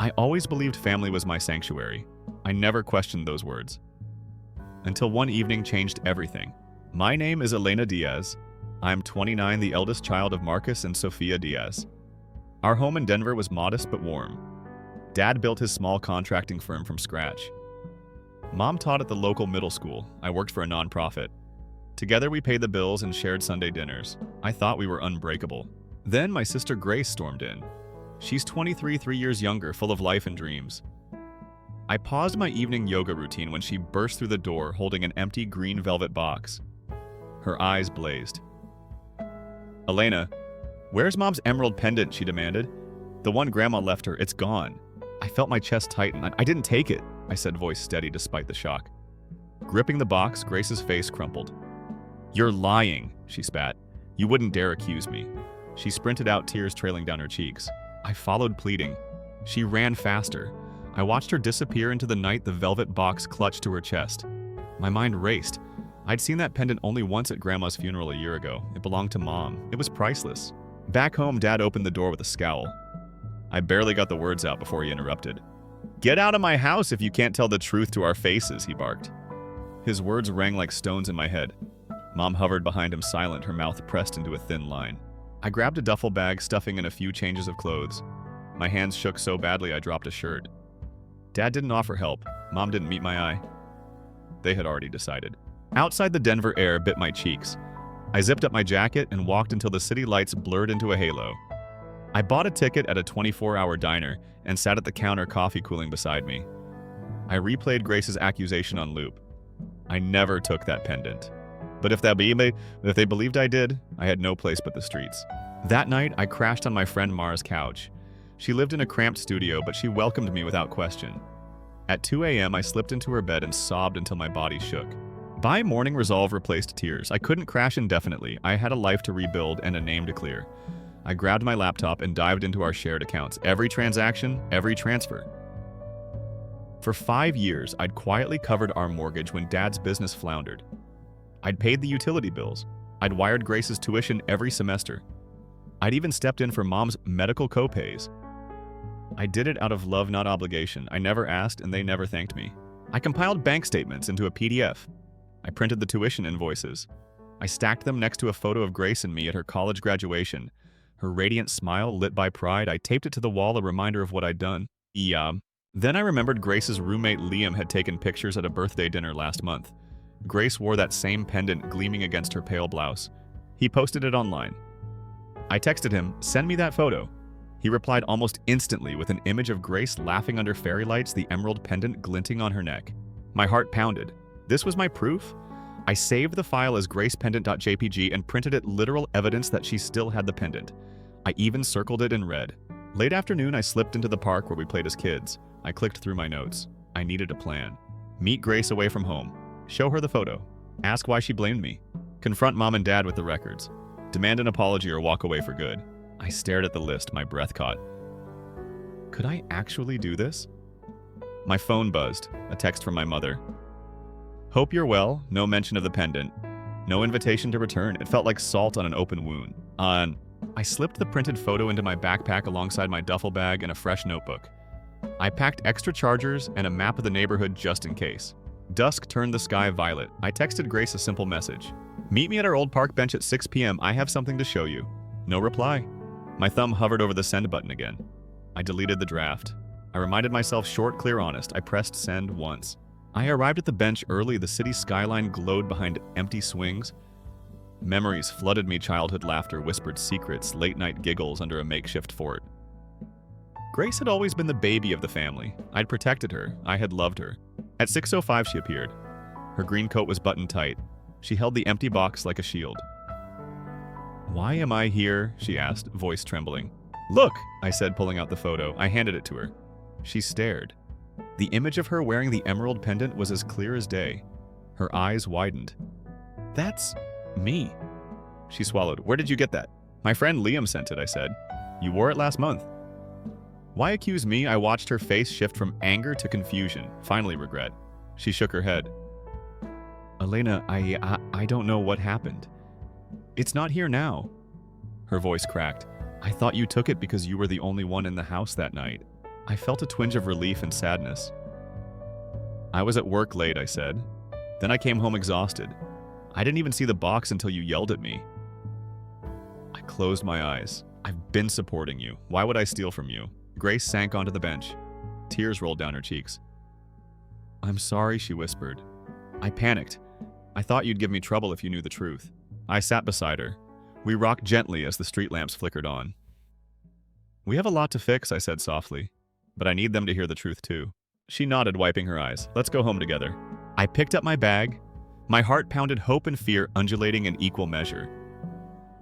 I always believed family was my sanctuary. I never questioned those words. Until one evening changed everything. My name is Elena Diaz. I'm 29, the eldest child of Marcus and Sofia Diaz. Our home in Denver was modest but warm. Dad built his small contracting firm from scratch. Mom taught at the local middle school. I worked for a nonprofit. Together we paid the bills and shared Sunday dinners. I thought we were unbreakable. Then my sister Grace stormed in. She's 23, 3 years younger, full of life and dreams. I paused my evening yoga routine when she burst through the door holding an empty green velvet box. Her eyes blazed. "Elena, where's Mom's emerald pendant?" she demanded. "The one Grandma left her, it's gone." I felt my chest tighten. I didn't take it, I said, voice steady despite the shock. Gripping the box, Grace's face crumpled. "You're lying," she spat. "You wouldn't dare accuse me." She sprinted out, tears trailing down her cheeks. I followed, pleading. She ran faster. I watched her disappear into the night, the velvet box clutched to her chest. My mind raced. I'd seen that pendant only once at Grandma's funeral a year ago. It belonged to Mom. It was priceless. Back home, Dad opened the door with a scowl. I barely got the words out before he interrupted. "Get out of my house if you can't tell the truth to our faces," he barked. His words rang like stones in my head. Mom hovered behind him, silent, her mouth pressed into a thin line. I grabbed a duffel bag, stuffing in a few changes of clothes. My hands shook so badly I dropped a shirt. Dad didn't offer help. Mom didn't meet my eye. They had already decided. Outside, the Denver air bit my cheeks. I zipped up my jacket and walked until the city lights blurred into a halo. I bought a ticket at a 24-hour diner and sat at the counter, coffee cooling beside me. I replayed Grace's accusation on loop. I never took that pendant. But if they believed I did, I had no place but the streets. That night, I crashed on my friend Mara's couch. She lived in a cramped studio, but she welcomed me without question. At 2 a.m., I slipped into her bed and sobbed until my body shook. By morning, resolve replaced tears. I couldn't crash indefinitely. I had a life to rebuild and a name to clear. I grabbed my laptop and dived into our shared accounts. Every transaction, every transfer. For 5 years, I'd quietly covered our mortgage when Dad's business floundered. I'd paid the utility bills. I'd wired Grace's tuition every semester. I'd even stepped in for Mom's medical co-pays. I did it out of love, not obligation. I never asked, and they never thanked me. I compiled bank statements into a PDF. I printed the tuition invoices. I stacked them next to a photo of Grace and me at her college graduation. Her radiant smile lit by pride, I taped it to the wall, a reminder of what I'd done. Then I remembered Grace's roommate Liam had taken pictures at a birthday dinner last month. Grace wore that same pendant gleaming against her pale blouse. He posted it online. I texted him, "Send me that photo." He replied almost instantly with an image of Grace laughing under fairy lights, the emerald pendant glinting on her neck. My heart pounded. This was my proof? I saved the file as gracependant.jpg and printed it literal evidence that she still had the pendant. I even circled it in red. Late afternoon, I slipped into the park where we played as kids. I clicked through my notes. I needed a plan. Meet Grace away from home. Show her the photo. Ask why she blamed me. Confront Mom and Dad with the records. Demand an apology or walk away for good. I stared at the list, my breath caught. Could I actually do this? My phone buzzed, a text from my mother. "Hope you're well, no mention of the pendant. No invitation to return." It felt like salt on an open wound. I slipped the printed photo into my backpack alongside my duffel bag and a fresh notebook. I packed extra chargers and a map of the neighborhood just in case. Dusk turned the sky violet. I texted Grace a simple message. "Meet me at our old park bench at 6 p.m. I have something to show you." No reply. My thumb hovered over the send button again. I deleted the draft. I reminded myself short, clear, honest. I pressed send once. I arrived at the bench early. The city skyline glowed behind empty swings. Memories flooded me, childhood laughter, whispered secrets, late-night giggles under a makeshift fort. Grace had always been the baby of the family. I'd protected her. I had loved her. At 6:05, she appeared. Her green coat was buttoned tight. She held the empty box like a shield. "Why am I here?" she asked, voice trembling. "Look," I said, pulling out the photo. I handed it to her. She stared. The image of her wearing the emerald pendant was as clear as day. Her eyes widened. "That's me." She swallowed. "Where did you get that?" "My friend Liam sent it," I said. "You wore it last month." Why accuse me? I watched her face shift from anger to confusion, finally regret. She shook her head. "Elena, I don't know what happened. It's not here now." Her voice cracked. "I thought you took it because you were the only one in the house that night." I felt a twinge of relief and sadness. I was at work late, I said. Then I came home exhausted. I didn't even see the box until you yelled at me. I closed my eyes. I've been supporting you. Why would I steal from you? Grace sank onto the bench. Tears rolled down her cheeks. I'm sorry, she whispered. I panicked. I thought you'd give me trouble if you knew the truth. I sat beside her. We rocked gently as the street lamps flickered on. We have a lot to fix, I said softly, but I need them to hear the truth too. She nodded, wiping her eyes. Let's go home together. I picked up my bag. My heart pounded, hope and fear undulating in equal measure.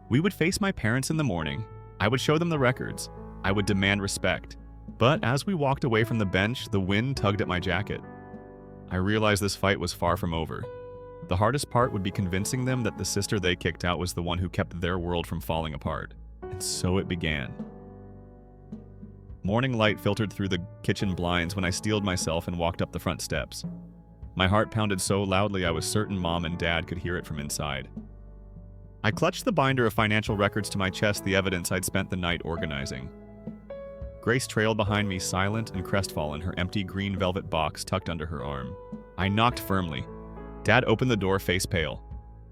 We would face my parents in the morning. I would show them the records. I would demand respect. But as we walked away from the bench, the wind tugged at my jacket. I realized this fight was far from over. The hardest part would be convincing them that the sister they kicked out was the one who kept their world from falling apart. And so it began. Morning light filtered through the kitchen blinds when I steeled myself and walked up the front steps. My heart pounded so loudly I was certain Mom and Dad could hear it from inside. I clutched the binder of financial records to my chest, the evidence I'd spent the night organizing. Grace trailed behind me, silent and crestfallen, her empty green velvet box tucked under her arm. I knocked firmly. Dad opened the door, face pale.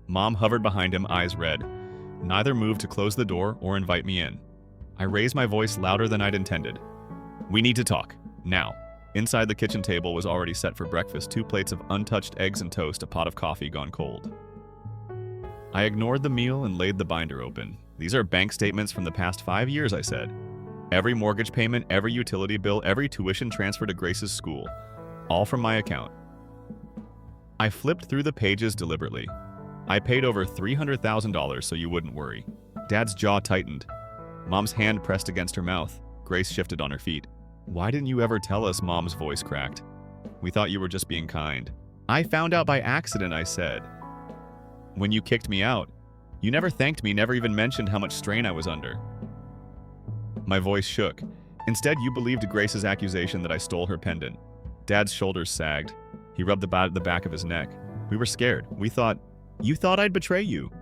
Mom hovered behind him, eyes red. Neither moved to close the door or invite me in. I raised my voice louder than I'd intended. We need to talk. Now. Inside the kitchen table was already set for breakfast, 2 plates of untouched eggs and toast, a pot of coffee gone cold. I ignored the meal and laid the binder open. These are bank statements from the past 5 years, I said. Every mortgage payment, every utility bill, every tuition transfer to Grace's school. All from my account. I flipped through the pages deliberately. I paid over $300,000 so you wouldn't worry. Dad's jaw tightened. Mom's hand pressed against her mouth. Grace shifted on her feet. Why didn't you ever tell us? Mom's voice cracked. We thought you were just being kind. I found out by accident, I said. When you kicked me out, you never thanked me, never even mentioned how much strain I was under. My voice shook. Instead, you believed Grace's accusation that I stole her pendant. Dad's shoulders sagged. He rubbed the back of his neck. We were scared. You thought I'd betray you.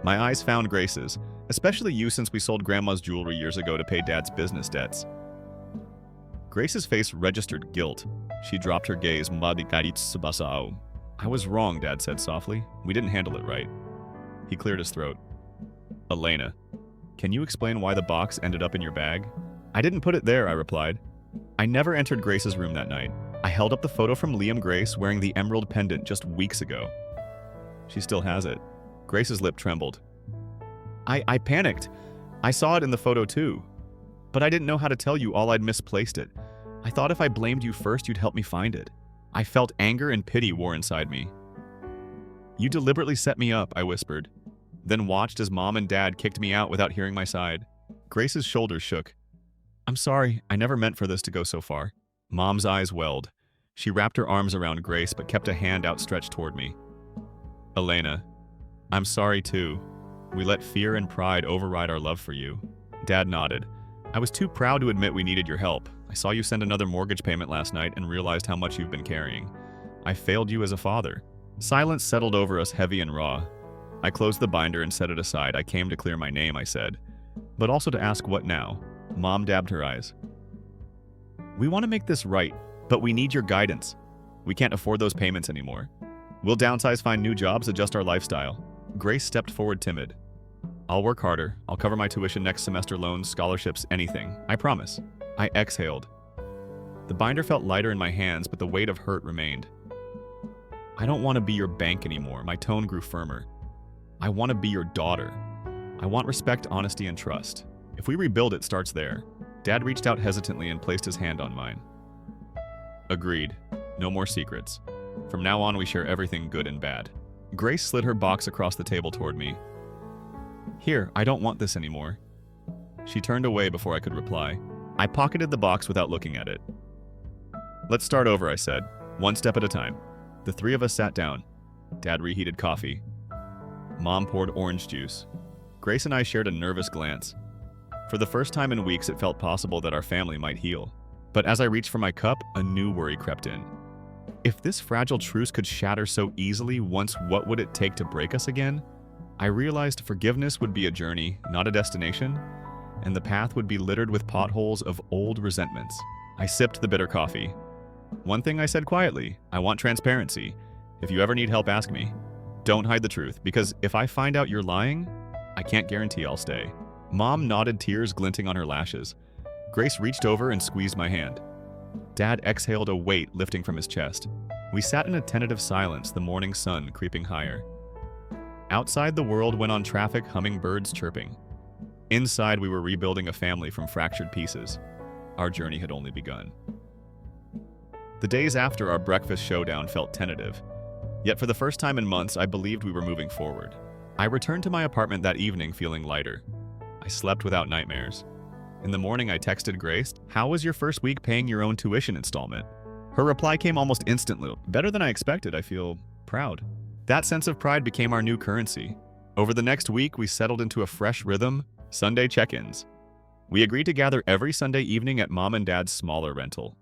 My eyes found Grace's, especially you since we sold Grandma's jewelry years ago to pay Dad's business debts. Grace's face registered guilt. She dropped her gaze. I was wrong, Dad said softly. We didn't handle it right. He cleared his throat. Elena, can you explain why the box ended up in your bag? I didn't put it there, I replied. I never entered Grace's room that night. I held up the photo from Liam Grace wearing the emerald pendant just weeks ago. She still has it. Grace's lip trembled. I panicked. I saw it in the photo too. But I didn't know how to tell you all I'd misplaced it. I thought if I blamed you first, you'd help me find it. I felt anger and pity war inside me. You deliberately set me up, I whispered, then watched as Mom and Dad kicked me out without hearing my side. Grace's shoulders shook. I'm sorry, I never meant for this to go so far. Mom's eyes welled. She wrapped her arms around Grace but kept a hand outstretched toward me. Elena, I'm sorry too. We let fear and pride override our love for you. Dad nodded. I was too proud to admit we needed your help. I saw you send another mortgage payment last night and realized how much you've been carrying. I failed you as a father. Silence settled over us, heavy and raw. I closed the binder and set it aside. I came to clear my name, I said. But also to ask what now? Mom dabbed her eyes. We want to make this right, but we need your guidance. We can't afford those payments anymore. We'll downsize, find new jobs, adjust our lifestyle. Grace stepped forward, timid. I'll work harder. I'll cover my tuition next semester, loans, scholarships, anything. I promise. I exhaled. The binder felt lighter in my hands, but the weight of hurt remained. I don't want to be your bank anymore. My tone grew firmer. I want to be your daughter. I want respect, honesty, and trust. If we rebuild, it starts there. Dad reached out hesitantly and placed his hand on mine. Agreed. No more secrets. From now on, we share everything good and bad. Grace slid her box across the table toward me. Here, I don't want this anymore. She turned away before I could reply. I pocketed the box without looking at it. Let's start over, I said, one step at a time. The 3 of us sat down. Dad reheated coffee. Mom poured orange juice. Grace and I shared a nervous glance. For the first time in weeks, it felt possible that our family might heal. But as I reached for my cup, a new worry crept in. If this fragile truce could shatter so easily once, what would it take to break us again? I realized forgiveness would be a journey, not a destination, and the path would be littered with potholes of old resentments. I sipped the bitter coffee. One thing I said quietly, I want transparency. If you ever need help, ask me. Don't hide the truth, because if I find out you're lying, I can't guarantee I'll stay. Mom nodded, tears glinting on her lashes. Grace reached over and squeezed my hand. Dad exhaled, a weight lifting from his chest. We sat in a tentative silence, the morning sun creeping higher. Outside, the world went on traffic, hummingbirds chirping. Inside, we were rebuilding a family from fractured pieces. Our journey had only begun. The days after our breakfast showdown felt tentative. Yet for the first time in months, I believed we were moving forward. I returned to my apartment that evening feeling lighter. I slept without nightmares. In the morning, I texted Grace, "How was your first week paying your own tuition installment?" Her reply came almost instantly. "Better than I expected. I feel proud." That sense of pride became our new currency. Over the next week, we settled into a fresh rhythm, Sunday check-ins. We agreed to gather every Sunday evening at Mom and Dad's smaller rental.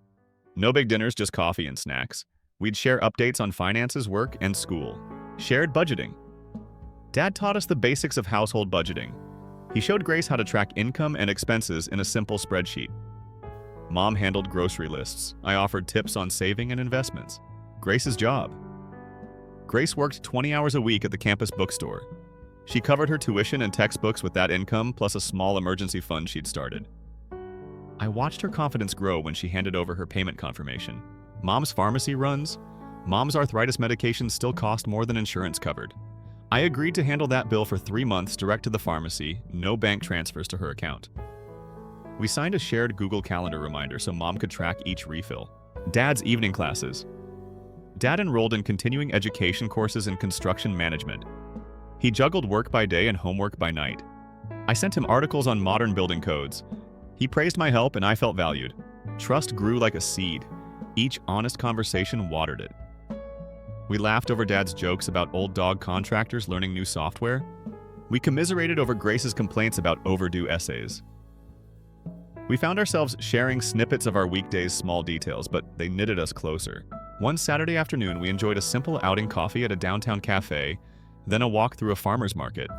No big dinners, just coffee and snacks. We'd share updates on finances, work, and school. Shared budgeting. Dad taught us the basics of household budgeting. He showed Grace how to track income and expenses in a simple spreadsheet. Mom handled grocery lists. I offered tips on saving and investments. Grace's job. Grace worked 20 hours a week at the campus bookstore. She covered her tuition and textbooks with that income, plus a small emergency fund she'd started. I watched her confidence grow when she handed over her payment confirmation. Mom's pharmacy runs. Mom's arthritis medications still cost more than insurance covered. I agreed to handle that bill for 3 months direct to the pharmacy, no bank transfers to her account. We signed a shared Google Calendar reminder so Mom could track each refill. Dad's evening classes. Dad enrolled in continuing education courses in construction management. He juggled work by day and homework by night. I sent him articles on modern building codes. He praised my help and I felt valued. Trust grew like a seed. Each honest conversation watered it. We laughed over Dad's jokes about old dog contractors learning new software. We commiserated over Grace's complaints about overdue essays. We found ourselves sharing snippets of our weekdays' small details, but they knitted us closer. One Saturday afternoon, we enjoyed a simple outing, coffee at a downtown cafe, then a walk through a farmer's market.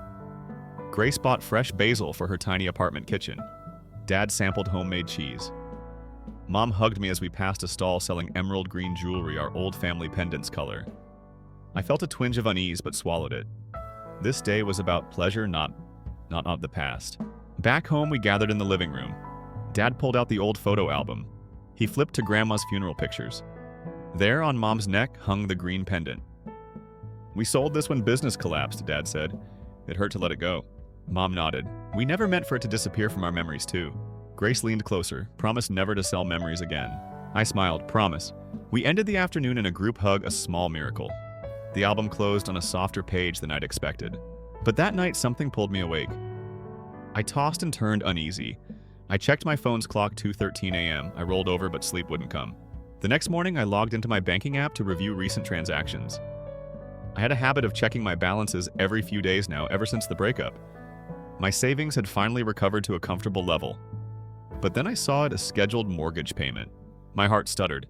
Grace bought fresh basil for her tiny apartment kitchen. Dad sampled homemade cheese. Mom hugged me as we passed a stall selling emerald green jewelry, our old family pendants color. I felt a twinge of unease but swallowed it. This day was about pleasure, not of the past. Back home, we gathered in the living room. Dad pulled out the old photo album. He flipped to Grandma's funeral pictures. There on Mom's neck hung the green pendant. "We sold this when business collapsed," Dad said. "It hurt to let it go." Mom nodded. "We never meant for it to disappear from our memories too." Grace leaned closer, promised never to sell memories again. I smiled, promise. We ended the afternoon in a group hug, a small miracle. The album closed on a softer page than I'd expected. But that night, something pulled me awake. I tossed and turned uneasy. I checked my phone's clock, 2:13 a.m. I rolled over, but sleep wouldn't come. The next morning, I logged into my banking app to review recent transactions. I had a habit of checking my balances every few days now, ever since the breakup. My savings had finally recovered to a comfortable level. But then I saw it, a scheduled mortgage payment. My heart stuttered.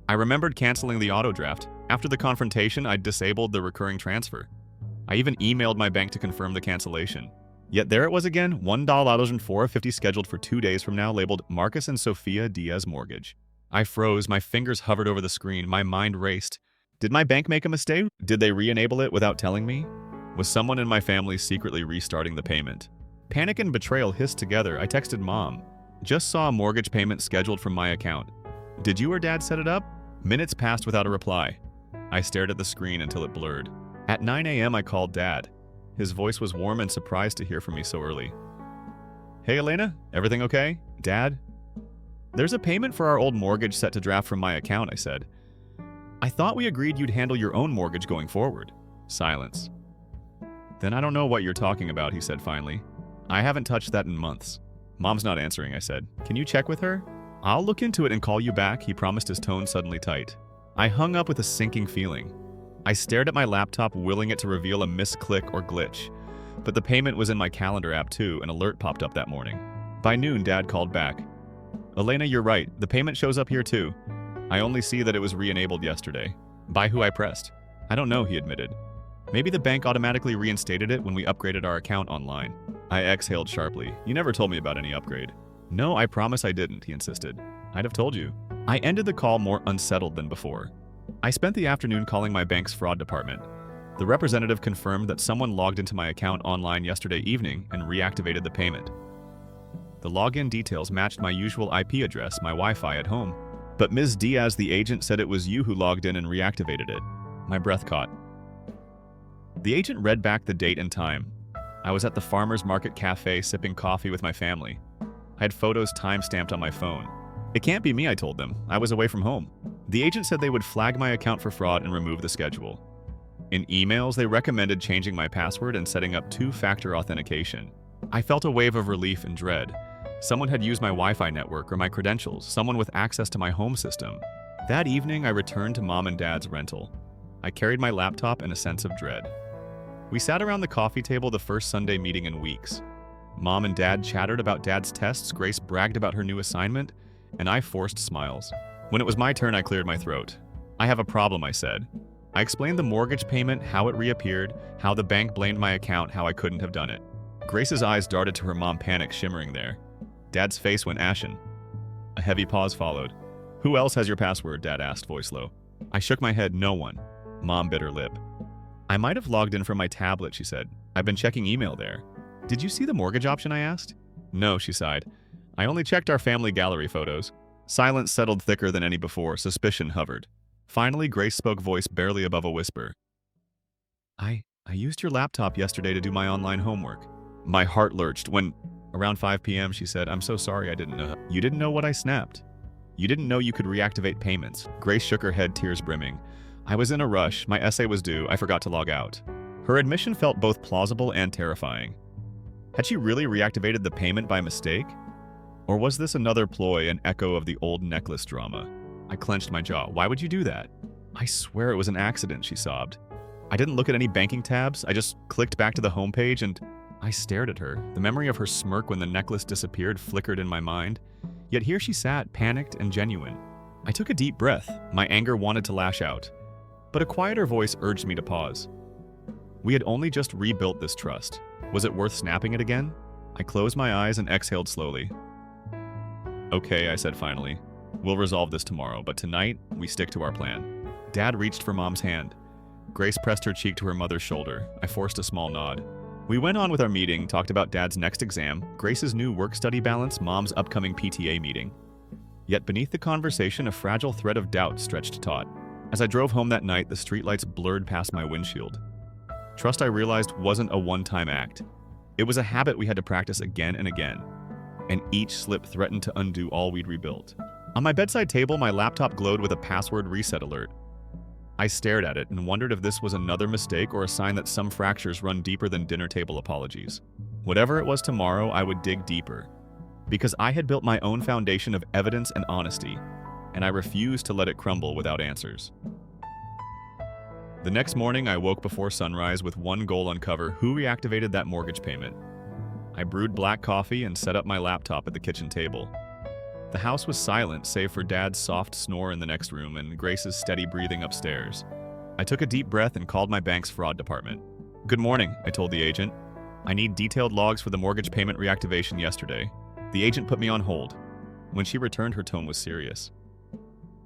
I remembered canceling the auto draft. After the confrontation, I'd disabled the recurring transfer. I even emailed my bank to confirm the cancellation. Yet there it was again, $1.04.50 scheduled for 2 days from now, labeled Marcus and Sophia Diaz Mortgage. I froze, my fingers hovered over the screen, my mind raced. Did my bank make a mistake? Did they re-enable it without telling me? Was someone in my family secretly restarting the payment? Panic and betrayal hissed together. I texted Mom. "Just saw a mortgage payment scheduled from my account. Did you or Dad set it up?" Minutes passed without a reply. I stared at the screen until it blurred. At 9 a.m. I called Dad. His voice was warm and surprised to hear from me so early. "Hey Elena, everything okay? Dad?" "There's a payment for our old mortgage set to draft from my account," I said. "I thought we agreed you'd handle your own mortgage going forward." Silence. "Then I don't know what you're talking about," he said finally. "I haven't touched that in months." "Mom's not answering," I said. "Can you check with her?" "I'll look into it and call you back," he promised, his tone suddenly tight. I hung up with a sinking feeling. I stared at my laptop, willing it to reveal a misclick or glitch. But the payment was in my calendar app too. An alert popped up that morning. By noon, Dad called back. "Elena, you're right. The payment shows up here too. I only see that it was re-enabled yesterday." "By who?" I pressed. "I don't know," he admitted. "Maybe the bank automatically reinstated it when we upgraded our account online." I exhaled sharply. You never told me about any upgrade. No, I promise I didn't, he insisted. I'd have told you. I ended the call more unsettled than before. I spent the afternoon calling my bank's fraud department. The representative confirmed that someone logged into my account online yesterday evening and reactivated the payment. The login details matched my usual IP address, my Wi-Fi at home. But Ms. Diaz, the agent, said it was you who logged in and reactivated it. My breath caught. The agent read back the date and time. I was at the farmer's market cafe sipping coffee with my family. I had photos time-stamped on my phone. It can't be me, I told them. I was away from home. The agent said they would flag my account for fraud and remove the schedule. In emails, they recommended changing my password and setting up two-factor authentication. I felt a wave of relief and dread. Someone had used my Wi-Fi network or my credentials, someone with access to my home system. That evening, I returned to Mom and Dad's rental. I carried my laptop and a sense of dread. We sat around the coffee table the first Sunday meeting in weeks. Mom and Dad chattered about Dad's tests, Grace bragged about her new assignment, and I forced smiles. When it was my turn, I cleared my throat. I have a problem, I said. I explained the mortgage payment, how it reappeared, how the bank blamed my account, how I couldn't have done it. Grace's eyes darted to her mom, panic shimmering there. Dad's face went ashen. A heavy pause followed. Who else has your password? Dad asked, voice low. I shook my head. No one. Mom bit her lip. I might have logged in from my tablet, she said. I've been checking email there. Did you see the mortgage option? I asked. No, she sighed. I only checked our family gallery photos. Silence settled thicker than any before. Suspicion hovered. Finally, Grace spoke, voice barely above a whisper. I used your laptop yesterday to do my online homework. My heart lurched when, around 5 p.m., she said, I'm so sorry, I didn't know. You didn't know what I snapped. You didn't know you could reactivate payments. Grace shook her head, tears brimming. I was in a rush. My essay was due. I forgot to log out. Her admission felt both plausible and terrifying. Had she really reactivated the payment by mistake? Or was this another ploy, an echo of the old necklace drama? I clenched my jaw. Why would you do that? I swear it was an accident, she sobbed. I didn't look at any banking tabs. I just clicked back to the homepage and I stared at her. The memory of her smirk when the necklace disappeared flickered in my mind. Yet here she sat, panicked and genuine. I took a deep breath. My anger wanted to lash out. But a quieter voice urged me to pause. We had only just rebuilt this trust. Was it worth snapping it again? I closed my eyes and exhaled slowly. Okay, I said finally. We'll resolve this tomorrow, but tonight, we stick to our plan. Dad reached for Mom's hand. Grace pressed her cheek to her mother's shoulder. I forced a small nod. We went on with our meeting, talked about Dad's next exam, Grace's new work-study balance, Mom's upcoming PTA meeting. Yet beneath the conversation, a fragile thread of doubt stretched taut. As I drove home that night, the streetlights blurred past my windshield. Trust, I realized, wasn't a one-time act. It was a habit we had to practice again and again. And each slip threatened to undo all we'd rebuilt. On my bedside table, my laptop glowed with a password reset alert. I stared at it and wondered if this was another mistake or a sign that some fractures run deeper than dinner table apologies. Whatever it was tomorrow, I would dig deeper. Because I had built my own foundation of evidence and honesty, and I refused to let it crumble without answers. The next morning, I woke before sunrise with one goal: uncover who reactivated that mortgage payment. I brewed black coffee and set up my laptop at the kitchen table. The house was silent, save for Dad's soft snore in the next room and Grace's steady breathing upstairs. I took a deep breath and called my bank's fraud department. Good morning, I told the agent. I need detailed logs for the mortgage payment reactivation yesterday. The agent put me on hold. When she returned, her tone was serious.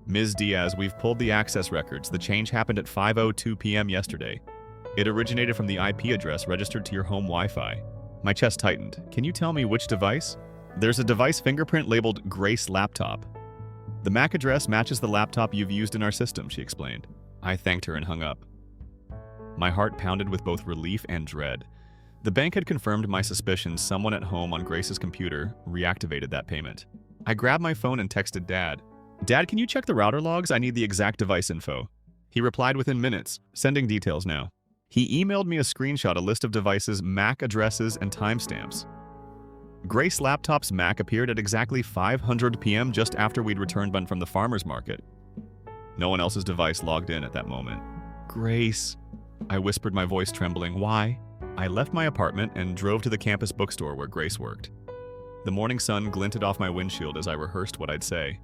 Ms. Diaz, we've pulled the access records. The change happened at 5:02 p.m. yesterday. It originated from the IP address registered to your home Wi-Fi. My chest tightened. Can you tell me which device? There's a device fingerprint labeled Grace Laptop. The MAC address matches the laptop you've used in our system, she explained. I thanked her and hung up. My heart pounded with both relief and dread. The bank had confirmed my suspicions. Someone at home on Grace's computer reactivated that payment. I grabbed my phone and texted Dad. Dad, can you check the router logs? I need the exact device info. He replied within minutes, sending details now. He emailed me a screenshot, a list of devices, MAC addresses, and timestamps. Grace Laptop's MAC appeared at exactly 5:00 p.m. just after we'd returned from the farmer's market. No one else's device logged in at that moment. Grace, I whispered, my voice trembling. Why? I left my apartment and drove to the campus bookstore where Grace worked. The morning sun glinted off my windshield as I rehearsed what I'd say.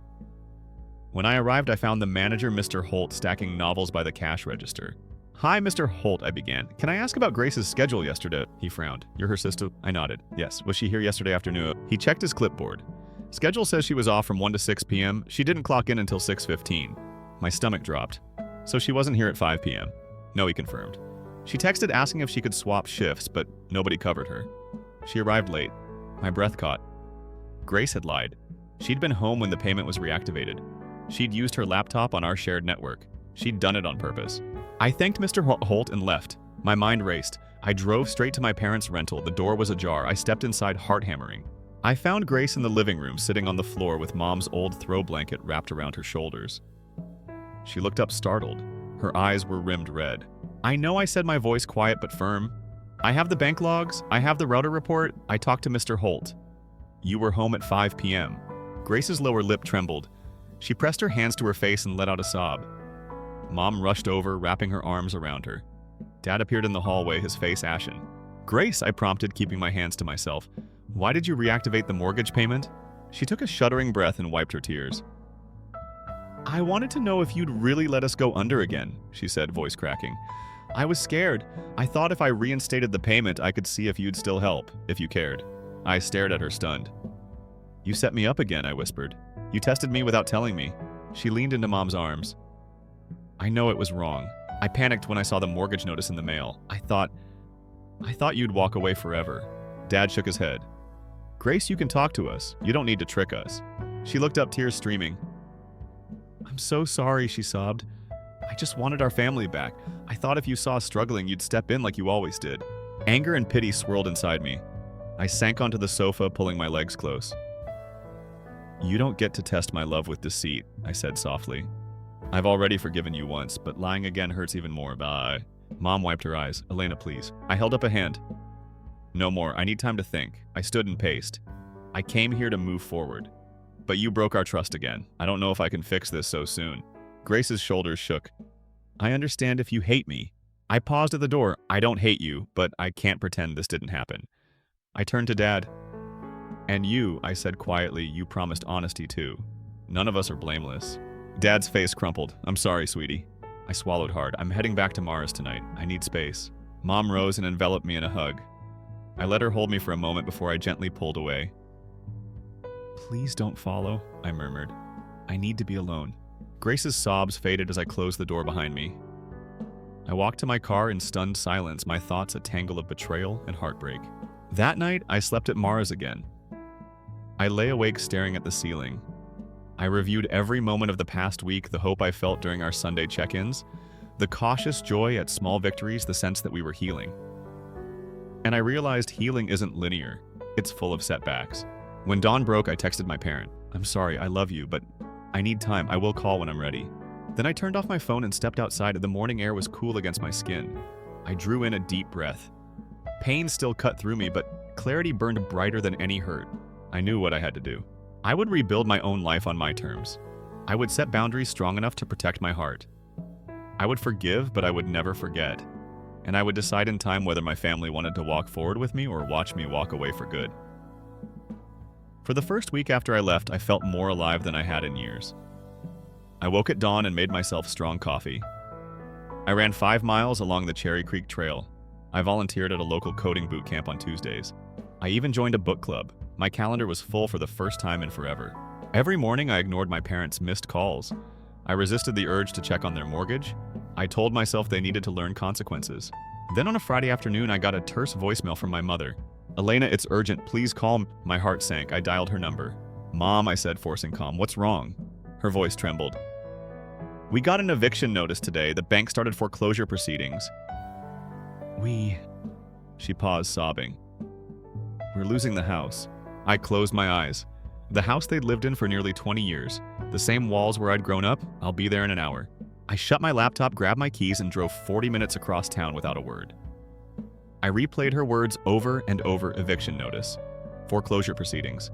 When I arrived, I found the manager, Mr. Holt, stacking novels by the cash register. "Hi, Mr. Holt," I began. "Can I ask about Grace's schedule yesterday?" He frowned. "You're her sister?" I nodded. "Yes. Was she here yesterday afternoon?" He checked his clipboard. "Schedule says she was off from 1 to 6 p.m. She didn't clock in until 6:15. My stomach dropped. "So she wasn't here at 5 p.m.? "No," he confirmed. "She texted asking if she could swap shifts, but nobody covered her. She arrived late." My breath caught. Grace had lied. She'd been home when the payment was reactivated. She'd used her laptop on our shared network. She'd done it on purpose. I thanked Mr. Holt and left. My mind raced. I drove straight to my parents' rental. The door was ajar. I stepped inside, heart hammering. I found Grace in the living room, sitting on the floor with Mom's old throw blanket wrapped around her shoulders. She looked up startled. Her eyes were rimmed red. I know I said my voice quiet but firm. "I have the bank logs. I have the router report. I talked to Mr. Holt. You were home at 5 p.m. Grace's lower lip trembled. She pressed her hands to her face and let out a sob. Mom rushed over, wrapping her arms around her. Dad appeared in the hallway, his face ashen. "Grace," I prompted, keeping my hands to myself. "Why did you reactivate the mortgage payment?" She took a shuddering breath and wiped her tears. "I wanted to know if you'd really let us go under again," she said, voice cracking. "I was scared. I thought if I reinstated the payment, I could see if you'd still help, if you cared." I stared at her stunned. "You set me up again," I whispered. "You tested me without telling me." She leaned into Mom's arms. "I know it was wrong. I panicked when I saw the mortgage notice in the mail. I thought you'd walk away forever." Dad shook his head. "Grace, you can talk to us. You don't need to trick us." She looked up, tears streaming. "I'm so sorry," she sobbed. "I just wanted our family back. I thought if you saw us struggling, you'd step in like you always did." Anger and pity swirled inside me. I sank onto the sofa, pulling my legs close. "You don't get to test my love with deceit," I said softly. "I've already forgiven you once, but lying again hurts even more. Bye." Mom wiped her eyes. "Elena, please." I held up a hand. "No more. I need time to think." I stood and paced. "I came here to move forward. But you broke our trust again. I don't know if I can fix this so soon." Grace's shoulders shook. "I understand if you hate me." I paused at the door. "I don't hate you, but I can't pretend this didn't happen." I turned to Dad. "And you," I said quietly, "you promised honesty too. None of us are blameless." Dad's face crumpled. "I'm sorry, sweetie." I swallowed hard. "I'm heading back to Mars tonight. I need space." Mom rose and enveloped me in a hug. I let her hold me for a moment before I gently pulled away. "Please don't follow," I murmured. "I need to be alone." Grace's sobs faded as I closed the door behind me. I walked to my car in stunned silence, my thoughts a tangle of betrayal and heartbreak. That night, I slept at Mars again. I lay awake staring at the ceiling. I reviewed every moment of the past week, the hope I felt during our Sunday check-ins, the cautious joy at small victories, the sense that we were healing. And I realized healing isn't linear. It's full of setbacks. When dawn broke, I texted my parent. "I'm sorry, I love you, but I need time. I will call when I'm ready." Then I turned off my phone and stepped outside. The morning air was cool against my skin. I drew in a deep breath. Pain still cut through me, but clarity burned brighter than any hurt. I knew what I had to do. I would rebuild my own life on my terms. I would set boundaries strong enough to protect my heart. I would forgive, but I would never forget. And I would decide in time whether my family wanted to walk forward with me or watch me walk away for good. For the first week after I left, I felt more alive than I had in years. I woke at dawn and made myself strong coffee. I ran 5 miles along the Cherry Creek Trail. I volunteered at a local coding boot camp on Tuesdays. I even joined a book club. My calendar was full for the first time in forever. Every morning, I ignored my parents' missed calls. I resisted the urge to check on their mortgage. I told myself they needed to learn consequences. Then on a Friday afternoon, I got a terse voicemail from my mother. "Elena, it's urgent. Please call." My heart sank. I dialed her number. "Mom," I said, forcing calm. "What's wrong?" Her voice trembled. "We got an eviction notice today. The bank started foreclosure proceedings." She paused, sobbing. "We're losing the house." I closed my eyes. The house they'd lived in for nearly 20 years. The same walls where I'd grown up. "I'll be there in an hour." I shut my laptop, grabbed my keys, and drove 40 minutes across town without a word. I replayed her words over and over: eviction notice, foreclosure proceedings.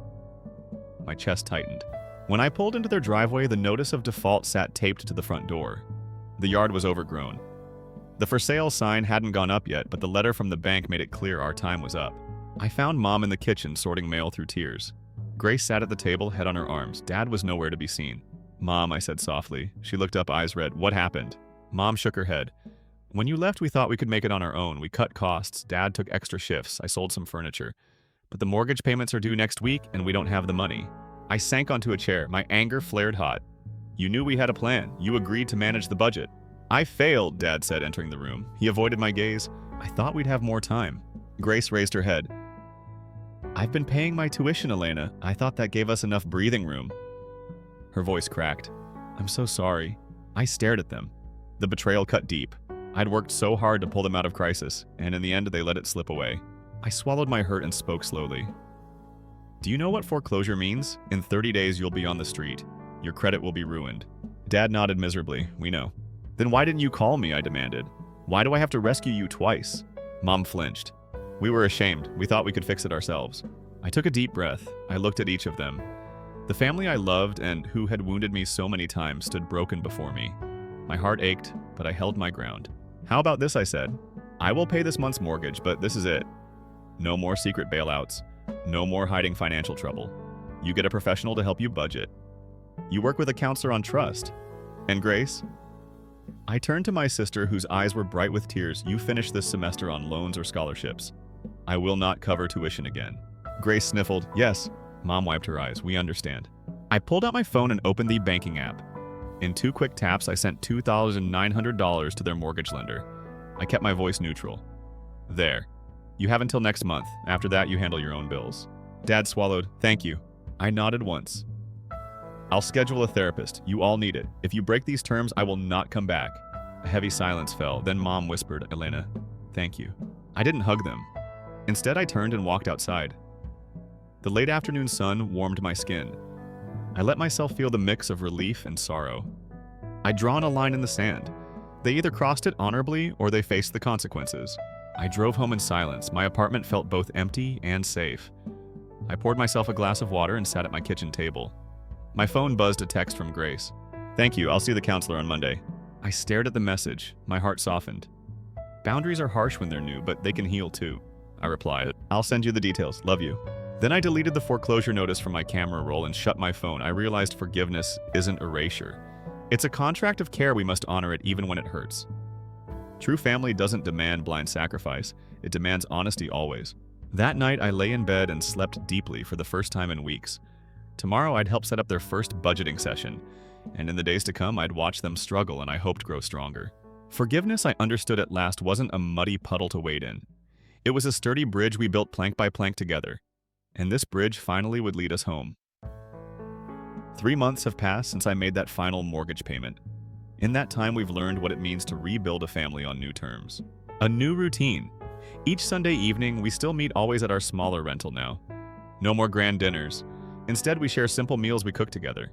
My chest tightened. When I pulled into their driveway, the notice of default sat taped to the front door. The yard was overgrown. The for sale sign hadn't gone up yet, but the letter from the bank made it clear our time was up. I found Mom in the kitchen, sorting mail through tears. Grace sat at the table, head on her arms. Dad was nowhere to be seen. "Mom," I said softly. She looked up, eyes red. "What happened?" Mom shook her head. When you left, we thought we could make it on our own. We cut costs. Dad took extra shifts. I sold some furniture. But the mortgage payments are due next week, and we don't have the money. I sank onto a chair. My anger flared hot. You knew we had a plan. You agreed to manage the budget. I failed, Dad said, entering the room. He avoided my gaze. I thought we'd have more time. Grace raised her head. I've been paying my tuition, Elena. I thought that gave us enough breathing room. Her voice cracked. I'm so sorry. I stared at them. The betrayal cut deep. I'd worked so hard to pull them out of crisis, and in the end they let it slip away. I swallowed my hurt and spoke slowly. Do you know what foreclosure means? In 30 days you'll be on the street. Your credit will be ruined. Dad nodded miserably. We know. Then why didn't you call me? I demanded. Why do I have to rescue you twice? Mom flinched. We were ashamed. We thought we could fix it ourselves. I took a deep breath. I looked at each of them. The family I loved and who had wounded me so many times stood broken before me. My heart ached, but I held my ground. How about this, I said. I will pay this month's mortgage, but this is it. No more secret bailouts. No more hiding financial trouble. You get a professional to help you budget. You work with a counselor on trust. And Grace? I turned to my sister, whose eyes were bright with tears. You finish this semester on loans or scholarships. I will not cover tuition again. Grace sniffled. Yes. Mom wiped her eyes. We understand. I pulled out my phone and opened the banking app. In 2 quick taps, I sent $2,900 to their mortgage lender. I kept my voice neutral. There. You have until next month. After that, you handle your own bills. Dad swallowed. Thank you. I nodded once. I'll schedule a therapist. You all need it. If you break these terms, I will not come back. A heavy silence fell. Then Mom whispered, Elena, thank you. I didn't hug them. Instead, I turned and walked outside. The late afternoon sun warmed my skin. I let myself feel the mix of relief and sorrow. I'd drawn a line in the sand. They either crossed it honorably or they faced the consequences. I drove home in silence. My apartment felt both empty and safe. I poured myself a glass of water and sat at my kitchen table. My phone buzzed a text from Grace. Thank you, I'll see the counselor on Monday. I stared at the message. My heart softened. Boundaries are harsh when they're new, but they can heal too. I replied, I'll send you the details. Love you. Then I deleted the foreclosure notice from my camera roll and shut my phone. I realized forgiveness isn't erasure. It's a contract of care. We must honor it even when it hurts. True family doesn't demand blind sacrifice. It demands honesty always. That night, I lay in bed and slept deeply for the first time in weeks. Tomorrow, I'd help set up their first budgeting session, and in the days to come, I'd watch them struggle and I hoped grow stronger. Forgiveness, I understood at last, wasn't a muddy puddle to wade in. It was a sturdy bridge we built plank by plank together, and this bridge finally would lead us home. 3 months have passed since I made that final mortgage payment. In that time, we've learned what it means to rebuild a family on new terms. A new routine. Each Sunday evening, we still meet, always at our smaller rental now. No more grand dinners. Instead, we share simple meals we cook together.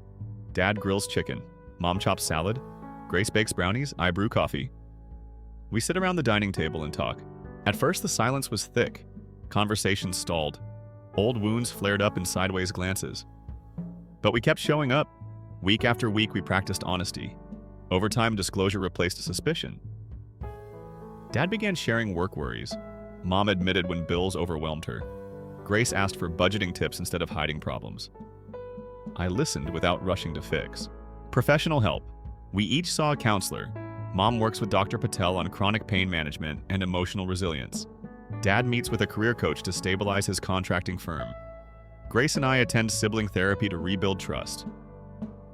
Dad grills chicken. Mom chops salad. Grace bakes brownies. I brew coffee. We sit around the dining table and talk. At first, the silence was thick. Conversations stalled. Old wounds flared up in sideways glances. But we kept showing up. Week after week, we practiced honesty. Over time, disclosure replaced suspicion. Dad began sharing work worries. Mom admitted when bills overwhelmed her. Grace asked for budgeting tips instead of hiding problems. I listened without rushing to fix. Professional help. We each saw a counselor. Mom works with Dr. Patel on chronic pain management and emotional resilience. Dad meets with a career coach to stabilize his contracting firm. Grace and I attend sibling therapy to rebuild trust.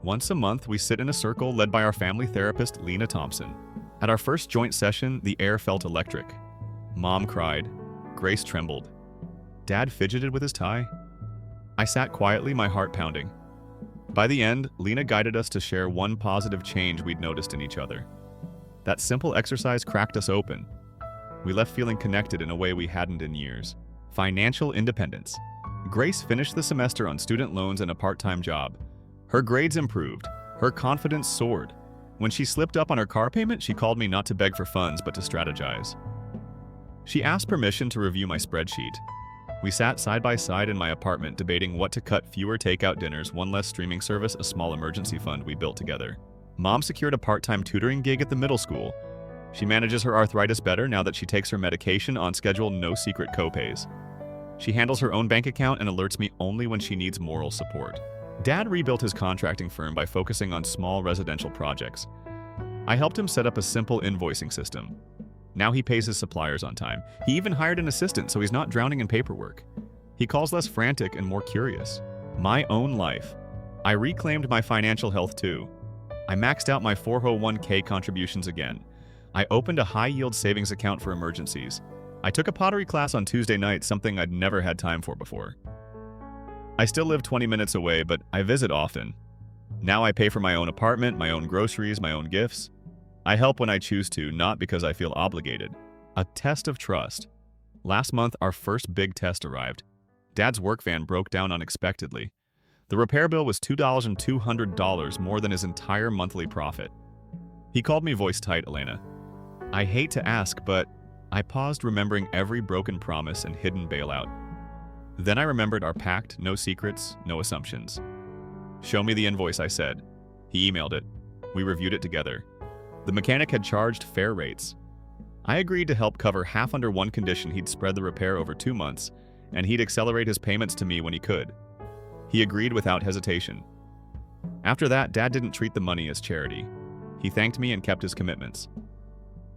Once a month, we sit in a circle led by our family therapist, Lena Thompson. At our first joint session, the air felt electric. Mom cried. Grace trembled. Dad fidgeted with his tie. I sat quietly, my heart pounding. By the end, Lena guided us to share one positive change we'd noticed in each other. That simple exercise cracked us open. We left feeling connected in a way we hadn't in years. Financial independence. Grace finished the semester on student loans and a part-time job. Her grades improved. Her confidence soared. When she slipped up on her car payment, she called me not to beg for funds, but to strategize. She asked permission to review my spreadsheet. We sat side by side in my apartment, debating what to cut: fewer takeout dinners, one less streaming service, a small emergency fund we built together. Mom secured a part-time tutoring gig at the middle school. She manages her arthritis better now that she takes her medication on schedule, no secret copays. She handles her own bank account and alerts me only when she needs moral support. Dad rebuilt his contracting firm by focusing on small residential projects. I helped him set up a simple invoicing system. Now he pays his suppliers on time. He even hired an assistant so he's not drowning in paperwork. He calls less frantic and more curious. My own life. I reclaimed my financial health too. I maxed out my 401k contributions again. I opened a high-yield savings account for emergencies. I took a pottery class on Tuesday night, something I'd never had time for before. I still live 20 minutes away, but I visit often. Now I pay for my own apartment, my own groceries, my own gifts. I help when I choose to, not because I feel obligated. A test of trust. Last month, our first big test arrived. Dad's work van broke down unexpectedly. The repair bill was $2,200 more than his entire monthly profit. He called me voice tight, Elena. I hate to ask, but I paused remembering every broken promise and hidden bailout. Then I remembered our pact, no secrets, no assumptions. Show me the invoice, I said. He emailed it. We reviewed it together. The mechanic had charged fair rates. I agreed to help cover half under one condition: he'd spread the repair over 2 months, and he'd accelerate his payments to me when he could. He agreed without hesitation. After that, Dad didn't treat the money as charity. He thanked me and kept his commitments.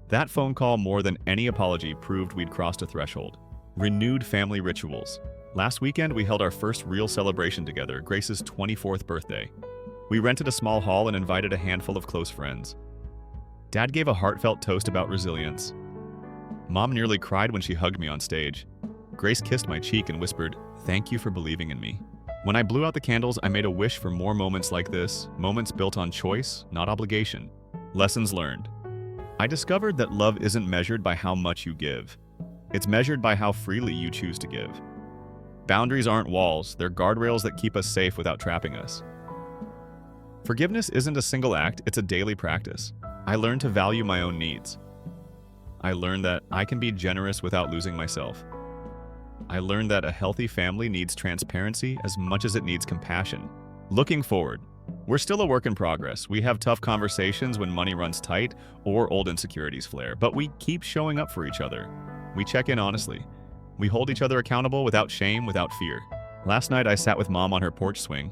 That phone call, more than any apology, proved we'd crossed a threshold. Renewed family rituals. Last weekend, we held our first real celebration together, Grace's 24th birthday. We rented a small hall and invited a handful of close friends. Dad gave a heartfelt toast about resilience. Mom nearly cried when she hugged me on stage. Grace kissed my cheek and whispered, "Thank you for believing in me." When I blew out the candles, I made a wish for more moments like this, moments built on choice, not obligation. Lessons learned. I discovered that love isn't measured by how much you give. It's measured by how freely you choose to give. Boundaries aren't walls, they're guardrails that keep us safe without trapping us. Forgiveness isn't a single act, it's a daily practice. I learned to value my own needs. I learned that I can be generous without losing myself. I learned that a healthy family needs transparency as much as it needs compassion. Looking forward, we're still a work in progress. We have tough conversations when money runs tight or old insecurities flare, but we keep showing up for each other. We check in honestly. We hold each other accountable without shame, without fear. Last night I sat with Mom on her porch swing.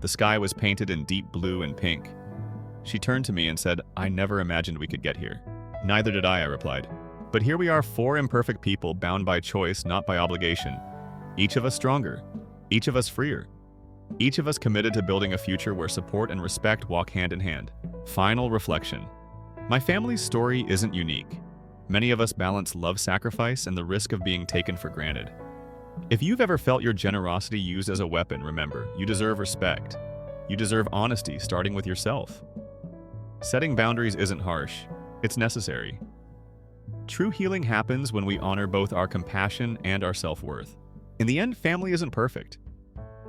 The sky was painted in deep blue and pink. She turned to me and said, "I never imagined we could get here." "Neither did I replied. But here we are, 4 imperfect people bound by choice, not by obligation. Each of us stronger. Each of us freer. Each of us committed to building a future where support and respect walk hand in hand. Final reflection. My family's story isn't unique. Many of us balance love sacrifice and the risk of being taken for granted. If you've ever felt your generosity used as a weapon, remember, you deserve respect. You deserve honesty, starting with yourself. Setting boundaries isn't harsh. It's necessary. True healing happens when we honor both our compassion and our self-worth. In the end, family isn't perfect,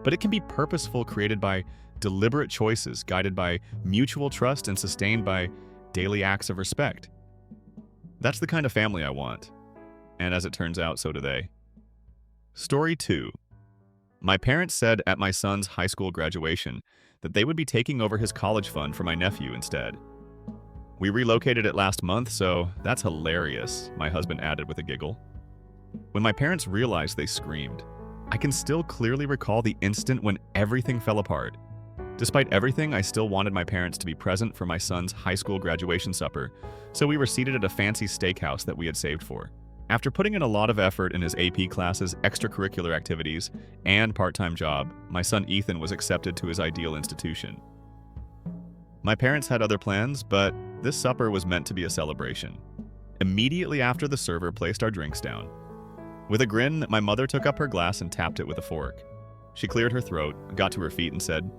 but it can be purposeful, created by deliberate choices, guided by mutual trust, and sustained by daily acts of respect. That's the kind of family I want. And as it turns out, so do they. Story 2. My parents said at my son's high school graduation that they would be taking over his college fund for my nephew instead. We relocated it last month, so that's hilarious, my husband added with a giggle. When my parents realized, they screamed. I can still clearly recall the instant when everything fell apart. Despite everything, I still wanted my parents to be present for my son's high school graduation supper, so we were seated at a fancy steakhouse that we had saved for. After putting in a lot of effort in his AP classes, extracurricular activities, and part-time job, my son Ethan was accepted to his ideal institution. My parents had other plans, but this supper was meant to be a celebration. Immediately after, the server placed our drinks down. With a grin, my mother took up her glass and tapped it with a fork. She cleared her throat, got to her feet, and said,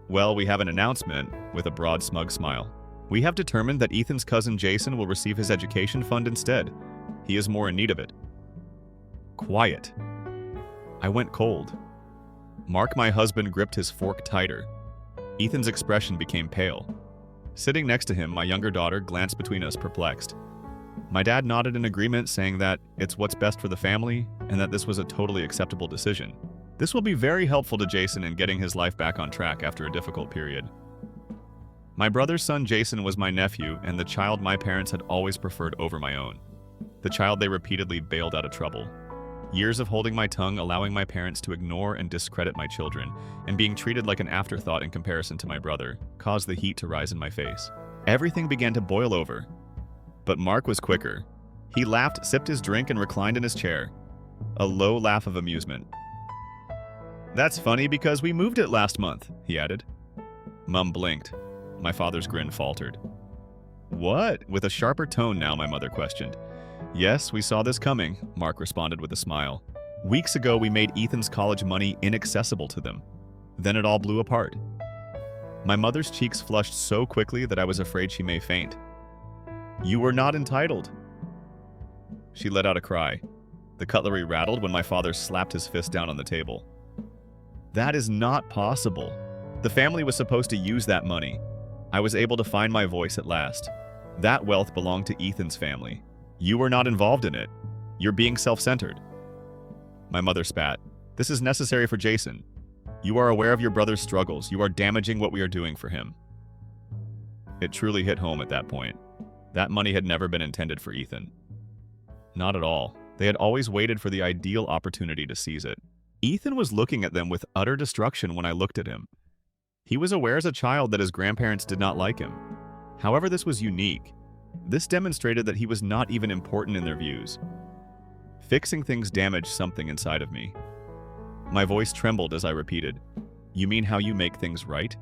"Well, we have an announcement," with a broad, smug smile. "We have determined that Ethan's cousin Jason will receive his education fund instead. He is more in need of it." Quiet. I went cold. Mark, my husband, gripped his fork tighter. Ethan's expression became pale. Sitting next to him, my younger daughter glanced between us, perplexed. My dad nodded in agreement, saying that it's what's best for the family and that this was a totally acceptable decision. This will be very helpful to Jason in getting his life back on track after a difficult period. My brother's son Jason was my nephew and the child my parents had always preferred over my own. The child they repeatedly bailed out of trouble. Years of holding my tongue, allowing my parents to ignore and discredit my children, and being treated like an afterthought in comparison to my brother, caused the heat to rise in my face. Everything began to boil over. But Mark was quicker. He laughed, sipped his drink, and reclined in his chair. A low laugh of amusement. "That's funny because we moved it last month," he added. Mum blinked. My father's grin faltered. "What?" With a sharper tone now, my mother questioned. "Yes, we saw this coming," Mark responded with a smile. "Weeks ago, we made Ethan's college money inaccessible to them. Then it all blew apart." My mother's cheeks flushed so quickly that I was afraid she may faint. "You were not entitled." She let out a cry. The cutlery rattled when my father slapped his fist down on the table. "That is not possible. The family was supposed to use that money." I was able to find my voice at last. "That wealth belonged to Ethan's family. You were not involved in it. You're being self-centered." My mother spat. "This is necessary for Jason. You are aware of your brother's struggles. You are damaging what we are doing for him." It truly hit home at that point. That money had never been intended for Ethan. Not at all. They had always waited for the ideal opportunity to seize it. Ethan was looking at them with utter destruction when I looked at him. He was aware as a child that his grandparents did not like him. However, this was unique. This demonstrated that he was not even important in their views. Fixing things damaged something inside of me. My voice trembled as I repeated, "You mean how you make things right?"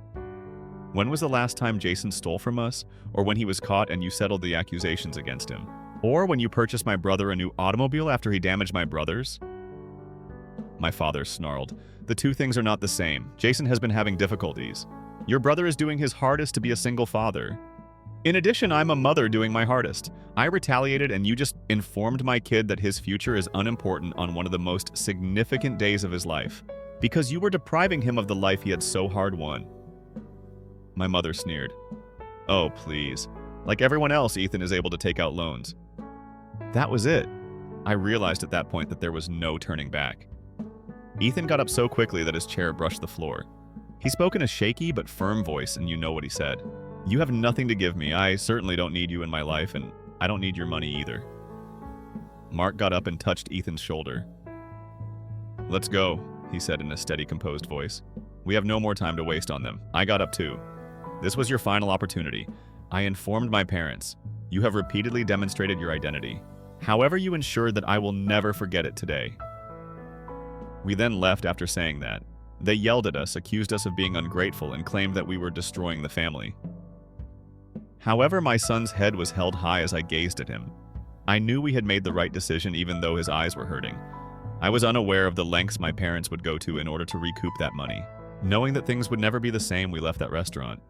When was the last time Jason stole from us, or when he was caught and you settled the accusations against him? Or when you purchased my brother a new automobile after he damaged my brother's? My father snarled. "The two things are not the same. Jason has been having difficulties. Your brother is doing his hardest to be a single father. In addition, I'm a mother doing my hardest. I retaliated and you just informed my kid that his future is unimportant on one of the most significant days of his life, because you were depriving him of the life he had so hard won." My mother sneered. "Oh, please. Like everyone else, Ethan is able to take out loans." That was it. I realized at that point that there was no turning back. Ethan got up so quickly that his chair brushed the floor. He spoke in a shaky but firm voice, and you know what he said. "You have nothing to give me. I certainly don't need you in my life, and I don't need your money either." Mark got up and touched Ethan's shoulder. "Let's go," he said in a steady, composed voice. "We have no more time to waste on them." I got up too. "This was your final opportunity. I informed my parents. You have repeatedly demonstrated your identity. However, you ensured that I will never forget it today." We then left after saying that. They yelled at us, accused us of being ungrateful, and claimed that we were destroying the family. However, my son's head was held high as I gazed at him. I knew we had made the right decision even though his eyes were hurting. I was unaware of the lengths my parents would go to in order to recoup that money. Knowing that things would never be the same, we left that restaurant.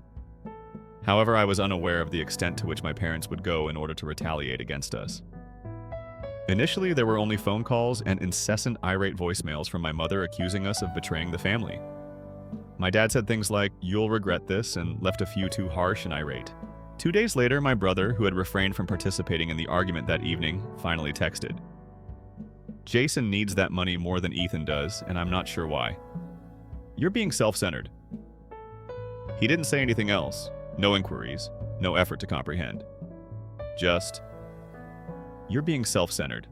However, I was unaware of the extent to which my parents would go in order to retaliate against us. Initially, there were only phone calls and incessant irate voicemails from my mother accusing us of betraying the family. My dad said things like, "You'll regret this," and left a few too harsh and irate. 2 days later, my brother, who had refrained from participating in the argument that evening, finally texted. "Jason needs that money more than Ethan does, and I'm not sure why. You're being self-centered." He didn't say anything else. No inquiries. No effort to comprehend. Just, "You're being self-centered."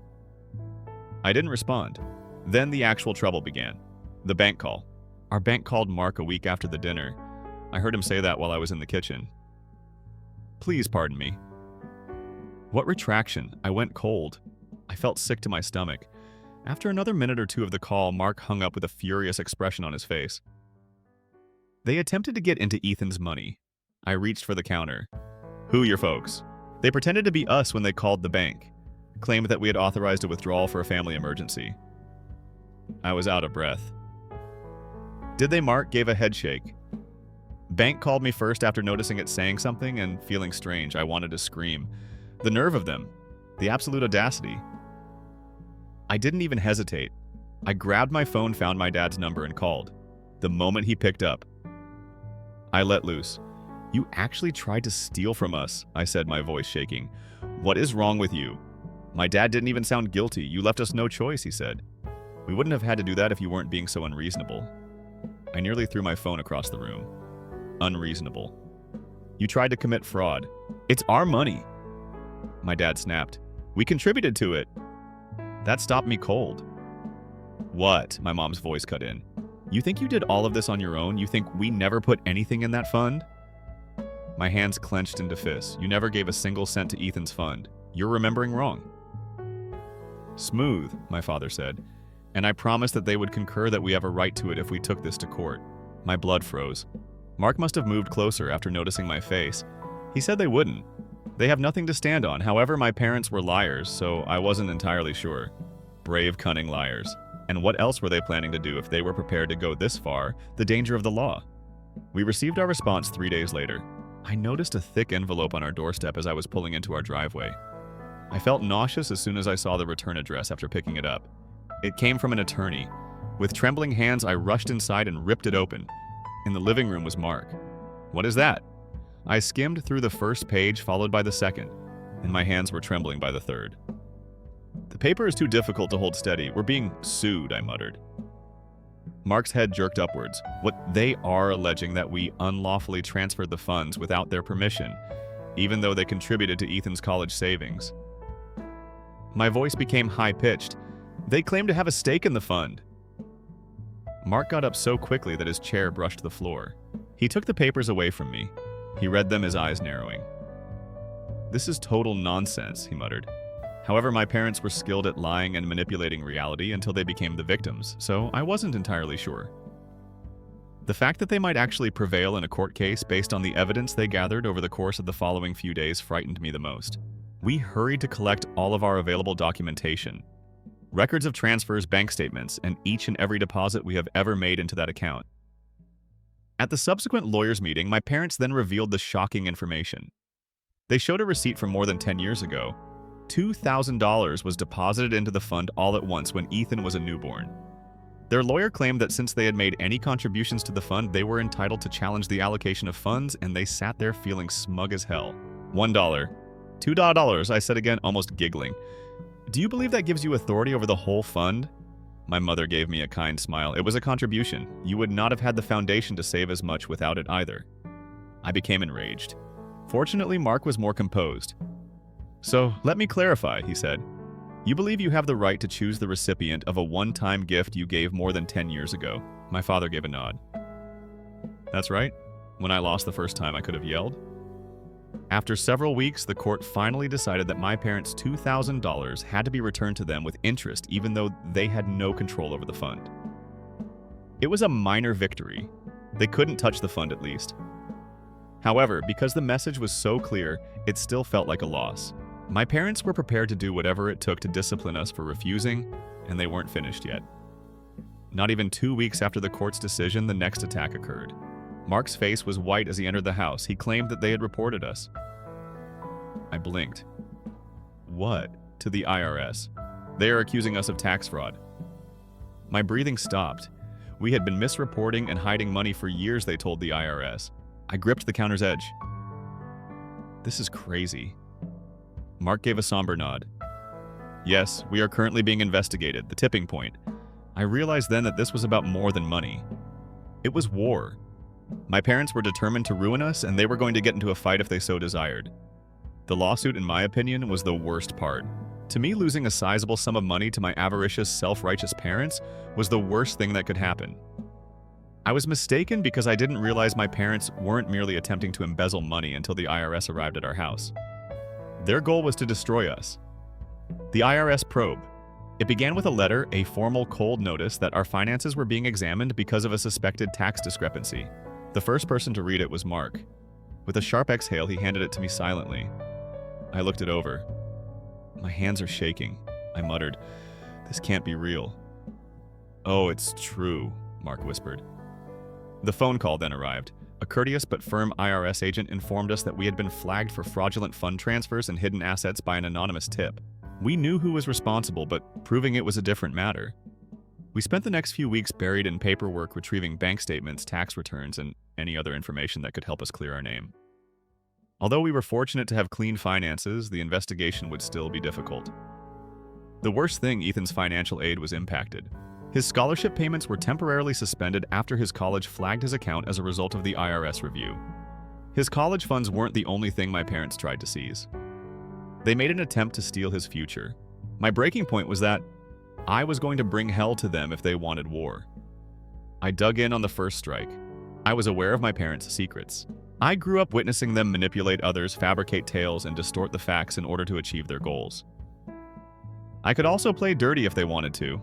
I didn't respond. Then the actual trouble began. The bank call. Our bank called Mark a week after the dinner. I heard him say that while I was in the kitchen. "Please pardon me." What retraction? I went cold. I felt sick to my stomach. After another minute or two of the call, Mark hung up with a furious expression on his face. "They attempted to get into Ethan's money." I reached for the counter. "Who your folks?" They pretended to be us when they called the bank. Claimed that we had authorized a withdrawal for a family emergency. I was out of breath. "Did they?" Mark gave a head shake. "Bank called me first after noticing it saying something and feeling strange. I wanted to scream. The nerve of them. The absolute audacity." I didn't even hesitate. I grabbed my phone, found my dad's number, and called. The moment he picked up, I let loose. "You actually tried to steal from us," I said, my voice shaking. "What is wrong with you?" "My dad didn't even sound guilty. You left us no choice," he said. "We wouldn't have had to do that if you weren't being so unreasonable." I nearly threw my phone across the room. Unreasonable. "You tried to commit fraud. It's our money." My dad snapped. "We contributed to it." That stopped me cold. What? My mom's voice cut in. You think you did all of this on your own? You think we never put anything in that fund? My hands clenched into fists. You never gave a single cent to Ethan's fund. You're remembering wrong. Smooth, my father said, and I promised that they would concur that we have a right to it if we took this to court. My blood froze. Mark must have moved closer after noticing my face. He said they wouldn't. They have nothing to stand on. However, my parents were liars, so I wasn't entirely sure. Brave, cunning liars. And what else were they planning to do if they were prepared to go this far, the danger of the law? We received our response 3 days later. I noticed a thick envelope on our doorstep as I was pulling into our driveway. I felt nauseous as soon as I saw the return address after picking it up. It came from an attorney. With trembling hands, I rushed inside and ripped it open. In the living room was Mark. What is that? I skimmed through the first page, followed by the second, and my hands were trembling by the third. The paper is too difficult to hold steady. We're being sued, I muttered. Mark's head jerked upwards. What they are alleging that we unlawfully transferred the funds without their permission, even though they contributed to Ethan's college savings. My voice became high-pitched. They claim to have a stake in the fund. Mark got up so quickly that his chair brushed the floor. He took the papers away from me. He read them, his eyes narrowing. This is total nonsense, he muttered. However, my parents were skilled at lying and manipulating reality until they became the victims, so I wasn't entirely sure. The fact that they might actually prevail in a court case based on the evidence they gathered over the course of the following few days frightened me the most. We hurried to collect all of our available documentation. Records of transfers, bank statements, and each and every deposit we have ever made into that account. At the subsequent lawyers' meeting, my parents then revealed the shocking information. They showed a receipt from more than 10 years ago. $2,000 was deposited into the fund all at once when Ethan was a newborn. Their lawyer claimed that since they had made any contributions to the fund, they were entitled to challenge the allocation of funds, and they sat there feeling smug as hell. $1. $2, I said again, almost giggling. Do you believe that gives you authority over the whole fund? My mother gave me a kind smile. It was a contribution. You would not have had the foundation to save as much without it either. I became enraged. Fortunately, Mark was more composed. So, let me clarify, he said. You believe you have the right to choose the recipient of a one-time gift you gave more than 10 years ago. My father gave a nod. That's right. When I lost the first time, I could have yelled. After several weeks, the court finally decided that my parents' $2,000 had to be returned to them with interest, even though they had no control over the fund. It was a minor victory. They couldn't touch the fund at least. However, because the message was so clear, it still felt like a loss. My parents were prepared to do whatever it took to discipline us for refusing, and they weren't finished yet. Not even 2 weeks after the court's decision, the next attack occurred. Mark's face was white as he entered the house. He claimed that they had reported us. I blinked. What? To the IRS. They are accusing us of tax fraud. My breathing stopped. We had been misreporting and hiding money for years, they told the IRS. I gripped the counter's edge. This is crazy. Mark gave a somber nod. Yes, we are currently being investigated, the tipping point. I realized then that this was about more than money. It was war. My parents were determined to ruin us, and they were going to get into a fight if they so desired. The lawsuit, in my opinion, was the worst part. To me, losing a sizable sum of money to my avaricious, self-righteous parents was the worst thing that could happen. I was mistaken because I didn't realize my parents weren't merely attempting to embezzle money until the IRS arrived at our house. Their goal was to destroy us. The IRS probe. It began with a letter, a formal cold notice that our finances were being examined because of a suspected tax discrepancy. The first person to read it was Mark. With a sharp exhale, he handed it to me silently. I looked it over. My hands are shaking. I muttered, "This can't be real." "Oh, it's true," Mark whispered. The phone call then arrived. A courteous but firm IRS agent informed us that we had been flagged for fraudulent fund transfers and hidden assets by an anonymous tip. We knew who was responsible, but proving it was a different matter. We spent the next few weeks buried in paperwork retrieving bank statements, tax returns, and any other information that could help us clear our name. Although we were fortunate to have clean finances, the investigation would still be difficult. The worst thing, Ethan's financial aid was impacted. His scholarship payments were temporarily suspended after his college flagged his account as a result of the IRS review. His college funds weren't the only thing my parents tried to seize. They made an attempt to steal his future. My breaking point was that I was going to bring hell to them if they wanted war. I dug in on the first strike. I was aware of my parents' secrets. I grew up witnessing them manipulate others, fabricate tales, and distort the facts in order to achieve their goals. I could also play dirty if they wanted to.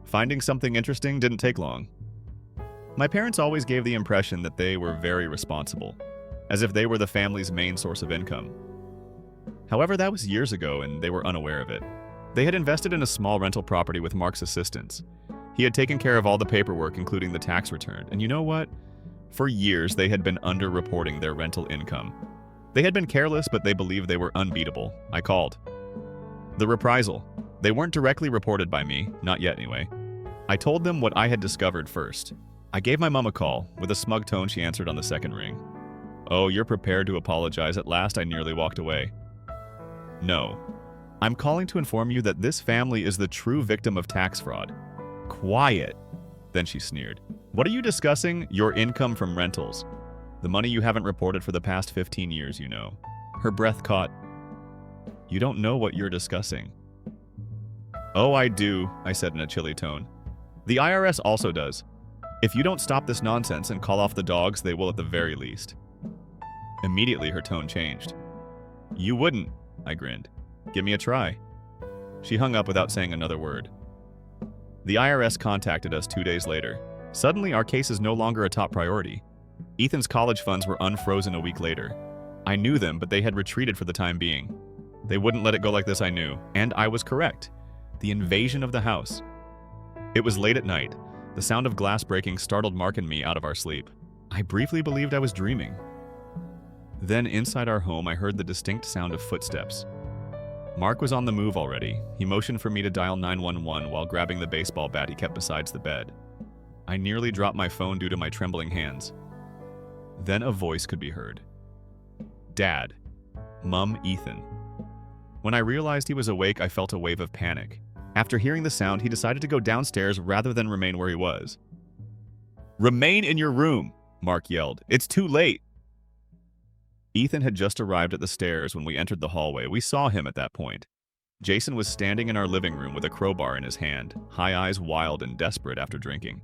Finding something interesting didn't take long. My parents always gave the impression that they were very responsible, as if they were the family's main source of income. However, that was years ago and they were unaware of it. They had invested in a small rental property with Mark's assistance. He had taken care of all the paperwork, including the tax return, and you know what? For years, they had been underreporting their rental income. They had been careless, but they believed they were unbeatable. I called. The reprisal. They weren't directly reported by me, not yet anyway. I told them what I had discovered first. I gave my mom a call. With a smug tone, she answered on the second ring. "Oh, you're prepared to apologize at last?" I nearly walked away. "No. I'm calling to inform you that this family is the true victim of tax fraud." "Quiet." Then she sneered. "What are you discussing? Your income from rentals. The money you haven't reported for the past 15 years, you know." Her breath caught. "You don't know what you're discussing." "Oh, I do," I said in a chilly tone. "The IRS also does. If you don't stop this nonsense and call off the dogs, they will at the very least." Immediately, her tone changed. "You wouldn't," I grinned. "Give me a try." She hung up without saying another word. The IRS contacted us 2 days later. Suddenly, our case is no longer a top priority. Ethan's college funds were unfrozen a week later. I knew them, but they had retreated for the time being. They wouldn't let it go like this, I knew, and I was correct. The invasion of the house. It was late at night. The sound of glass breaking startled Mark and me out of our sleep. I briefly believed I was dreaming. Then, inside our home, I heard the distinct sound of footsteps. Mark was on the move already. He motioned for me to dial 911 while grabbing the baseball bat he kept beside the bed. I nearly dropped my phone due to my trembling hands. Then a voice could be heard. "Dad. Mum, Ethan." When I realized he was awake, I felt a wave of panic. After hearing the sound, he decided to go downstairs rather than remain where he was. "Remain in your room," Mark yelled. "It's too late." Ethan had just arrived at the stairs when we entered the hallway. We saw him at that point. Jason was standing in our living room with a crowbar in his hand, high eyes wild and desperate after drinking.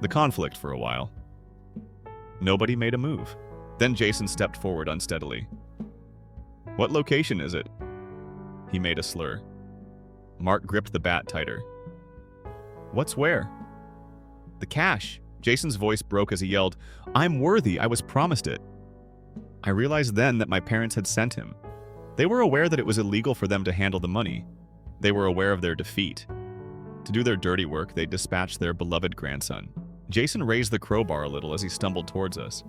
The conflict for a while. Nobody made a move. Then Jason stepped forward unsteadily. "What location is it?" He made a slur. Mark gripped the bat tighter. "What's where?" "The cash." Jason's voice broke as he yelled, "I'm worthy, I was promised it." I realized then that my parents had sent him. They were aware that it was illegal for them to handle the money. They were aware of their defeat. To do their dirty work, they dispatched their beloved grandson. Jason raised the crowbar a little as he stumbled towards us.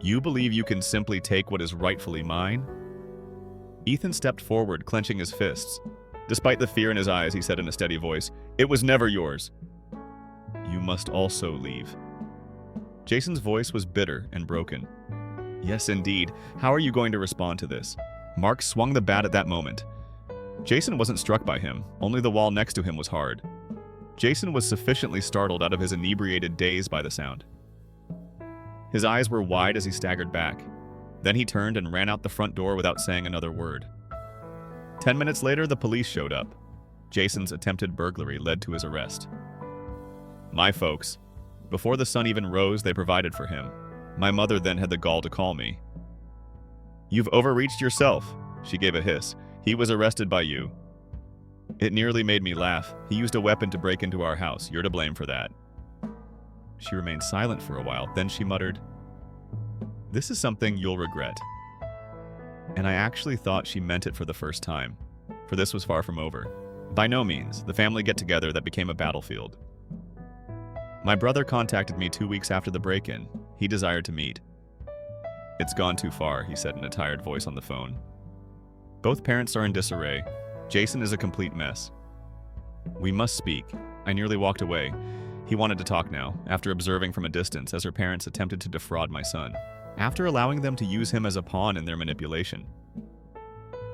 "You believe you can simply take what is rightfully mine?" Ethan stepped forward, clenching his fists. Despite the fear in his eyes, he said in a steady voice, "It was never yours." "You must also leave." Jason's voice was bitter and broken. "Yes, indeed. How are you going to respond to this?" Mark swung the bat at that moment. Jason wasn't struck by him, only the wall next to him was hard. Jason was sufficiently startled out of his inebriated daze by the sound. His eyes were wide as he staggered back. Then he turned and ran out the front door without saying another word. 10 minutes later, the police showed up. Jason's attempted burglary led to his arrest. My folks. Before the sun even rose, they provided for him. My mother then had the gall to call me. "You've overreached yourself," she gave a hiss. "He was arrested by you." It nearly made me laugh. "He used a weapon to break into our house. You're to blame for that." She remained silent for a while. Then she muttered, "This is something you'll regret." And I actually thought she meant it for the first time, for this was far from over. By no means, the family get-together that became a battlefield. My brother contacted me 2 weeks after the break-in. He desired to meet. "It's gone too far," he said in a tired voice on the phone. "Both parents are in disarray. Jason is a complete mess. We must speak." I nearly walked away. He wanted to talk now, after observing from a distance as her parents attempted to defraud my son, after allowing them to use him as a pawn in their manipulation.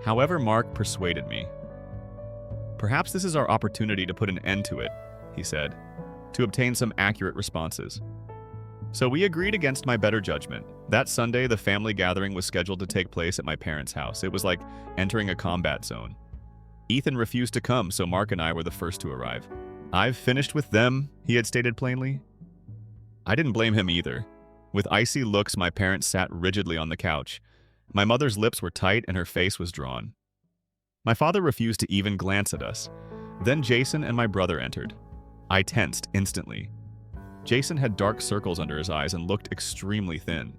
However, Mark persuaded me. "Perhaps this is our opportunity to put an end to it," he said, "to obtain some accurate responses." So we agreed against my better judgment. That Sunday, the family gathering was scheduled to take place at my parents' house. It was like entering a combat zone. Ethan refused to come, so Mark and I were the first to arrive. "I've finished with them," he had stated plainly. I didn't blame him either. With icy looks, my parents sat rigidly on the couch. My mother's lips were tight and her face was drawn. My father refused to even glance at us. Then Jason and my brother entered. I tensed instantly. Jason had dark circles under his eyes and looked extremely thin.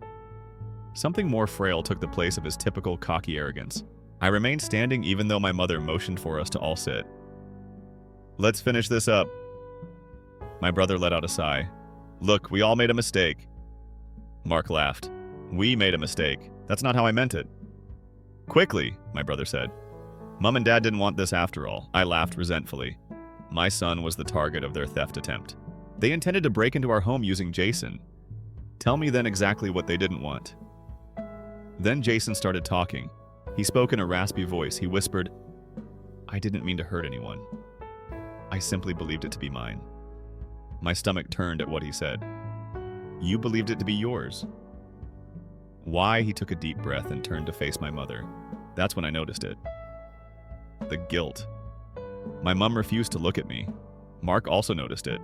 Something more frail took the place of his typical cocky arrogance. I remained standing even though my mother motioned for us to all sit. "Let's finish this up." My brother let out a sigh. "Look, we all made a mistake." Mark laughed. "We made a mistake. That's not how I meant it." "Quickly," my brother said. "Mom and Dad didn't want this after all." I laughed resentfully. My son was the target of their theft attempt. They intended to break into our home using Jason. Tell me then exactly what they didn't want. Then Jason started talking. He spoke in a raspy voice. He whispered, "I didn't mean to hurt anyone. I simply believed it to be mine." My stomach turned at what he said. "You believed it to be yours." Why? He took a deep breath and turned to face my mother. That's when I noticed it. The guilt. My mom refused to look at me. Mark also noticed it.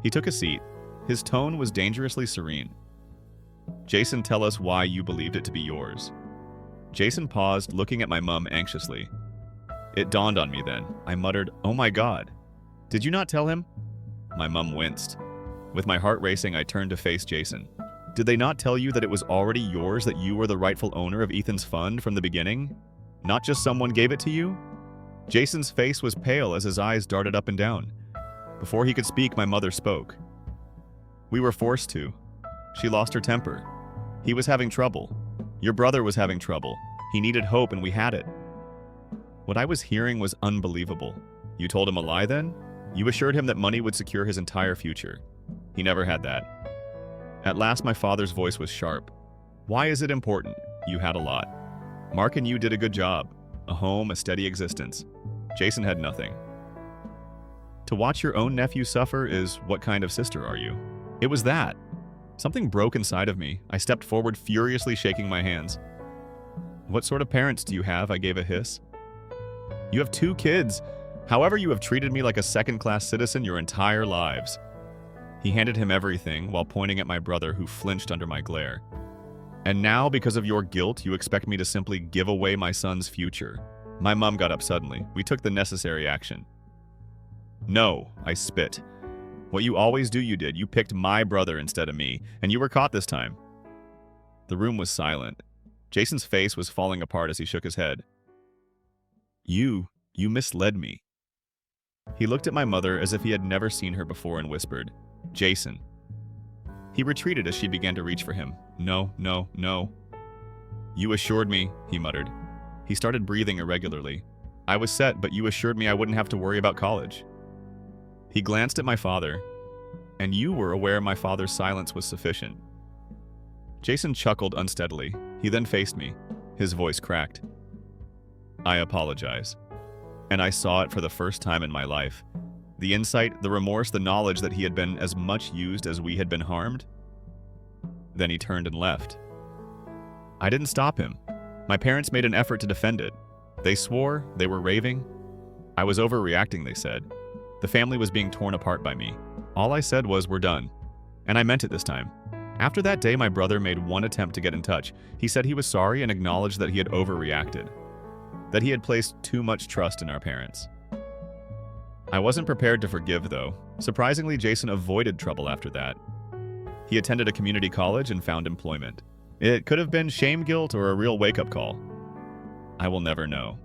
He took a seat. His tone was dangerously serene. "Jason, tell us why you believed it to be yours." Jason paused, looking at my mom anxiously. It dawned on me then. I muttered, "Oh my God. Did you not tell him?" My mom winced. With my heart racing, I turned to face Jason. "Did they not tell you that it was already yours, that you were the rightful owner of Ethan's fund from the beginning? Not just someone gave it to you?" Jason's face was pale as his eyes darted up and down. Before he could speak, my mother spoke. "We were forced to. She lost her temper. He was having trouble. Your brother was having trouble. He needed hope and we had it." What I was hearing was unbelievable. "You told him a lie then? You assured him that money would secure his entire future. He never had that." At last my father's voice was sharp. "Why is it important? You had a lot. Mark and you did a good job. A home, a steady existence. Jason had nothing. To watch your own nephew suffer is, what kind of sister are you?" It was that. Something broke inside of me. I stepped forward, furiously shaking my hands. "What sort of parents do you have?" I gave a hiss. "You have 2 kids. However, you have treated me like a second-class citizen your entire lives." He handed him everything while pointing at my brother, who flinched under my glare. "And now, because of your guilt, you expect me to simply give away my son's future." My mom got up suddenly. We took the necessary action. "No," I spit. "What you always do, you did. You picked my brother instead of me, and you were caught this time." The room was silent. Jason's face was falling apart as he shook his head. You misled me." He looked at my mother as if he had never seen her before and whispered, "Jason." He retreated as she began to reach for him. "No, no, no." "You assured me," he muttered. He started breathing irregularly. "I was set, but you assured me I wouldn't have to worry about college." He glanced at my father, and you were aware my father's silence was sufficient. Jason chuckled unsteadily. He then faced me. His voice cracked. "I apologize." And I saw it for the first time in my life. The insight, the remorse, the knowledge that he had been as much used as we had been harmed. Then he turned and left. I didn't stop him. My parents made an effort to defend it. They swore, they were raving. I was overreacting, they said. The family was being torn apart by me. All I said was, "We're done." And I meant it this time. After that day, my brother made one attempt to get in touch. He said he was sorry and acknowledged that he had overreacted, that he had placed too much trust in our parents. I wasn't prepared to forgive, though. Surprisingly, Jason avoided trouble after that. He attended a community college and found employment. It could have been shame guilt or a real wake-up call. I will never know.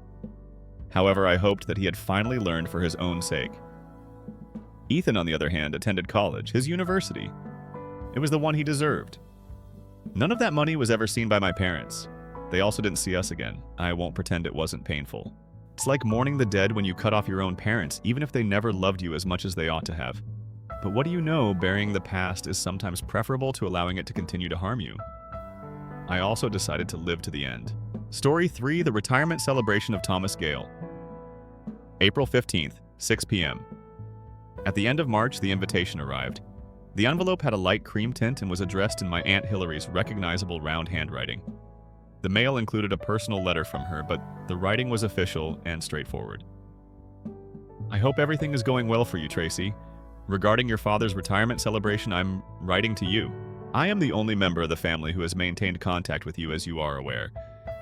However, I hoped that he had finally learned for his own sake. Ethan, on the other hand, attended college, his university. It was the one he deserved. None of that money was ever seen by my parents. They also didn't see us again. I won't pretend it wasn't painful. It's like mourning the dead when you cut off your own parents, even if they never loved you as much as they ought to have. But what do you know, burying the past is sometimes preferable to allowing it to continue to harm you. I also decided to live to the end. Story 3, the retirement celebration of Thomas Gale. April 15th, 6 p.m. At the end of March, the invitation arrived. The envelope had a light cream tint and was addressed in my Aunt Hillary's recognizable round handwriting. The mail included a personal letter from her, but the writing was official and straightforward. I hope everything is going well for you, Tracy. Regarding your father's retirement celebration, I'm writing to you. I am the only member of the family who has maintained contact with you, as you are aware.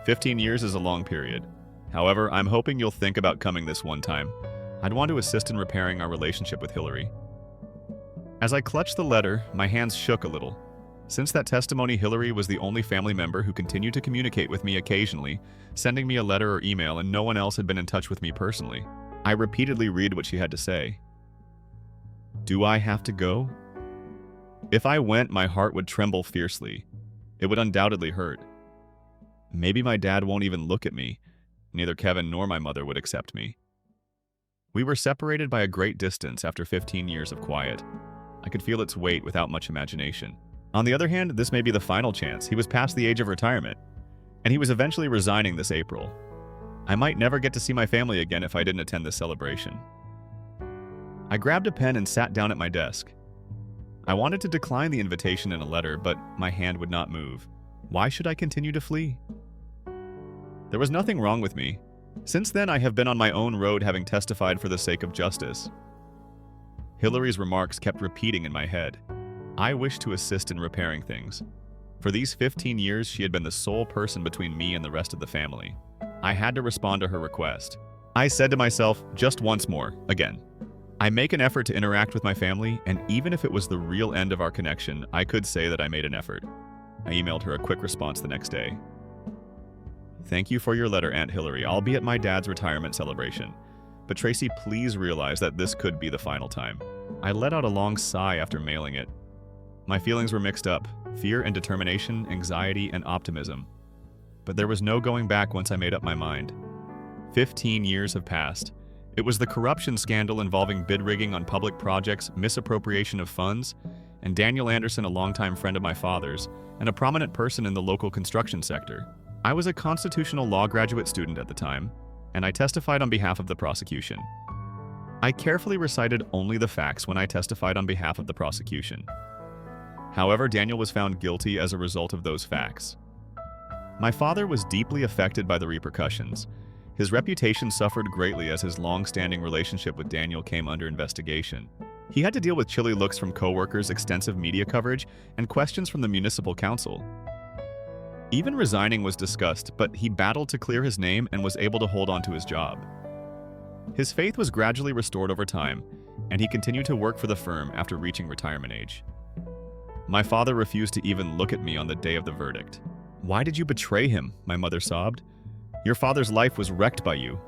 15 years is a long period. However, I'm hoping you'll think about coming this one time. I'd want to assist in repairing our relationship with Hillary. As I clutched the letter, my hands shook a little. Since that testimony, Hillary was the only family member who continued to communicate with me occasionally, sending me a letter or email, and no one else had been in touch with me personally. I repeatedly read what she had to say. Do I have to go? If I went, my heart would tremble fiercely. It would undoubtedly hurt. Maybe my dad won't even look at me. Neither Kevin nor my mother would accept me. We were separated by a great distance after 15 years of quiet. I could feel its weight without much imagination. On the other hand, this may be the final chance. He was past the age of retirement, and he was eventually resigning this April. I might never get to see my family again if I didn't attend this celebration. I grabbed a pen and sat down at my desk. I wanted to decline the invitation in a letter, but my hand would not move. Why should I continue to flee? There was nothing wrong with me. Since then, I have been on my own road, having testified for the sake of justice. Hillary's remarks kept repeating in my head. I wish to assist in repairing things. For these 15 years, she had been the sole person between me and the rest of the family. I had to respond to her request. I said to myself, just once more, again. I make an effort to interact with my family, and even if it was the real end of our connection, I could say that I made an effort. I emailed her a quick response the next day. Thank you for your letter, Aunt Hillary. I'll be at my dad's retirement celebration. But Tracy, please realize that this could be the final time. I let out a long sigh after mailing it. My feelings were mixed up, fear and determination, anxiety and optimism. But there was no going back once I made up my mind. 15 years have passed. It was the corruption scandal involving bid rigging on public projects, misappropriation of funds, and Daniel Anderson, a longtime friend of my father's, and a prominent person in the local construction sector. I was a constitutional law graduate student at the time, and I testified on behalf of the prosecution. I carefully recited only the facts when I testified on behalf of the prosecution. However, Daniel was found guilty as a result of those facts. My father was deeply affected by the repercussions. His reputation suffered greatly as his long-standing relationship with Daniel came under investigation. He had to deal with chilly looks from coworkers, extensive media coverage, and questions from the municipal council. Even resigning was discussed, but he battled to clear his name and was able to hold on to his job. His faith was gradually restored over time, and he continued to work for the firm after reaching retirement age. My father refused to even look at me on the day of the verdict. Why did you betray him? My mother sobbed. Your father's life was wrecked by you.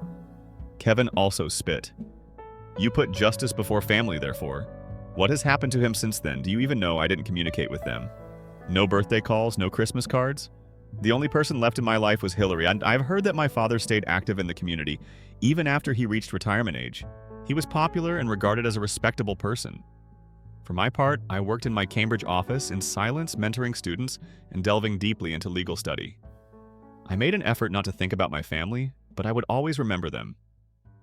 Kevin also spit. You put justice before family, therefore. What has happened to him since then? Do you even know I didn't communicate with them? No birthday calls, no Christmas cards? The only person left in my life was Hillary, and I've heard that my father stayed active in the community, even after he reached retirement age. He was popular and regarded as a respectable person. For my part, I worked in my Cambridge office in silence, mentoring students and delving deeply into legal study. I made an effort not to think about my family, but I would always remember them.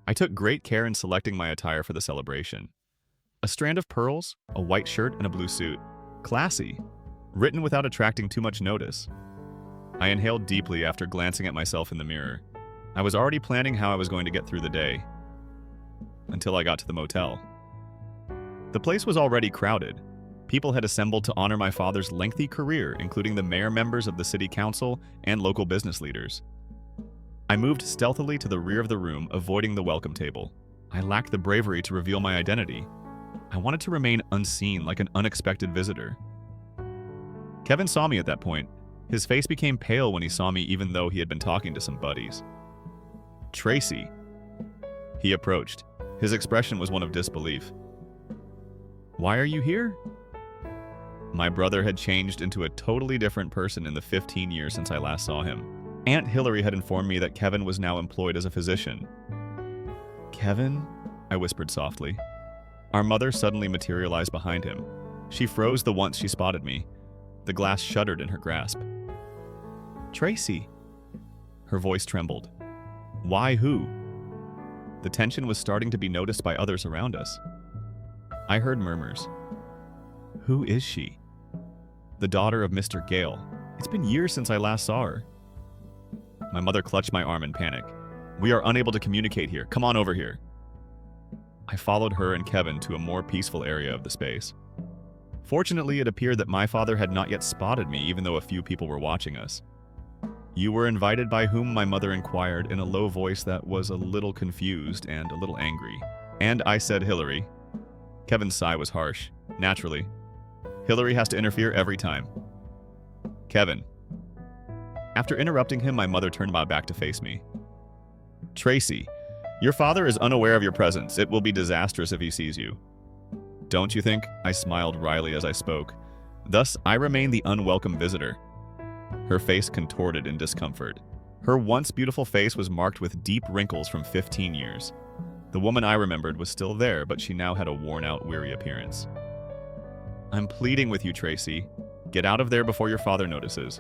I took great care in selecting my attire for the celebration. A strand of pearls, a white shirt, and a blue suit. Classy. Written without attracting too much notice. I inhaled deeply after glancing at myself in the mirror. I was already planning how I was going to get through the day. Until I got to the motel. The place was already crowded. People had assembled to honor my father's lengthy career, including the mayor, members of the city council, and local business leaders. I moved stealthily to the rear of the room, avoiding the welcome table. I lacked the bravery to reveal my identity. I wanted to remain unseen, like an unexpected visitor. Kevin saw me at that point. His face became pale when he saw me, even though he had been talking to some buddies. Tracy. He approached. His expression was one of disbelief. Why are you here? My brother had changed into a totally different person in the 15 years since I last saw him. Aunt Hillary had informed me that Kevin was now employed as a physician. Kevin? I whispered softly. Our mother suddenly materialized behind him. She froze the once she spotted me. The glass shuddered in her grasp. Tracy. Her voice trembled. Why who? The tension was starting to be noticed by others around us. I heard murmurs. Who is she? The daughter of Mr. Gale. It's been years since I last saw her. My mother clutched my arm in panic. "We are unable to communicate here. Come on over here." I followed her and Kevin to a more peaceful area of the space. Fortunately, it appeared that my father had not yet spotted me, even though a few people were watching us. "You were invited by whom?" my mother inquired in a low voice that was a little confused and a little angry. And I said Hillary. Kevin's sigh was harsh. Naturally. Hillary has to interfere every time. "Kevin." After interrupting him, my mother turned my back to face me. "Tracy, your father is unaware of your presence. It will be disastrous if he sees you." "Don't you think?" I smiled wryly as I spoke. Thus, I remained the unwelcome visitor. Her face contorted in discomfort. Her once beautiful face was marked with deep wrinkles from 15 years. The woman I remembered was still there, but she now had a worn-out, weary appearance. "I'm pleading with you, Tracy. Get out of there before your father notices.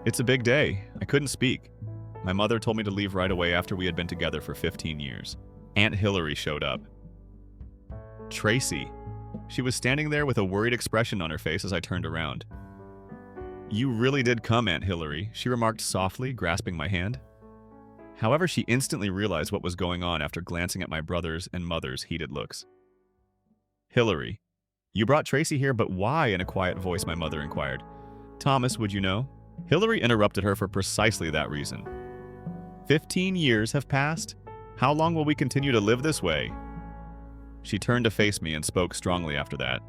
It's a big day." I couldn't speak. My mother told me to leave right away after we had been together for 15 years. Aunt Hillary showed up. "Tracy." She was standing there with a worried expression on her face as I turned around. "You really did come, Aunt Hillary," she remarked softly, grasping my hand. However, she instantly realized what was going on after glancing at my brother's and mother's heated looks. "Hillary, you brought Tracy here, but why?" in a quiet voice my mother inquired. "Thomas, would you know?" Hillary interrupted her for precisely that reason. 15 years have passed? How long will we continue to live this way?" She turned to face me and spoke strongly after that.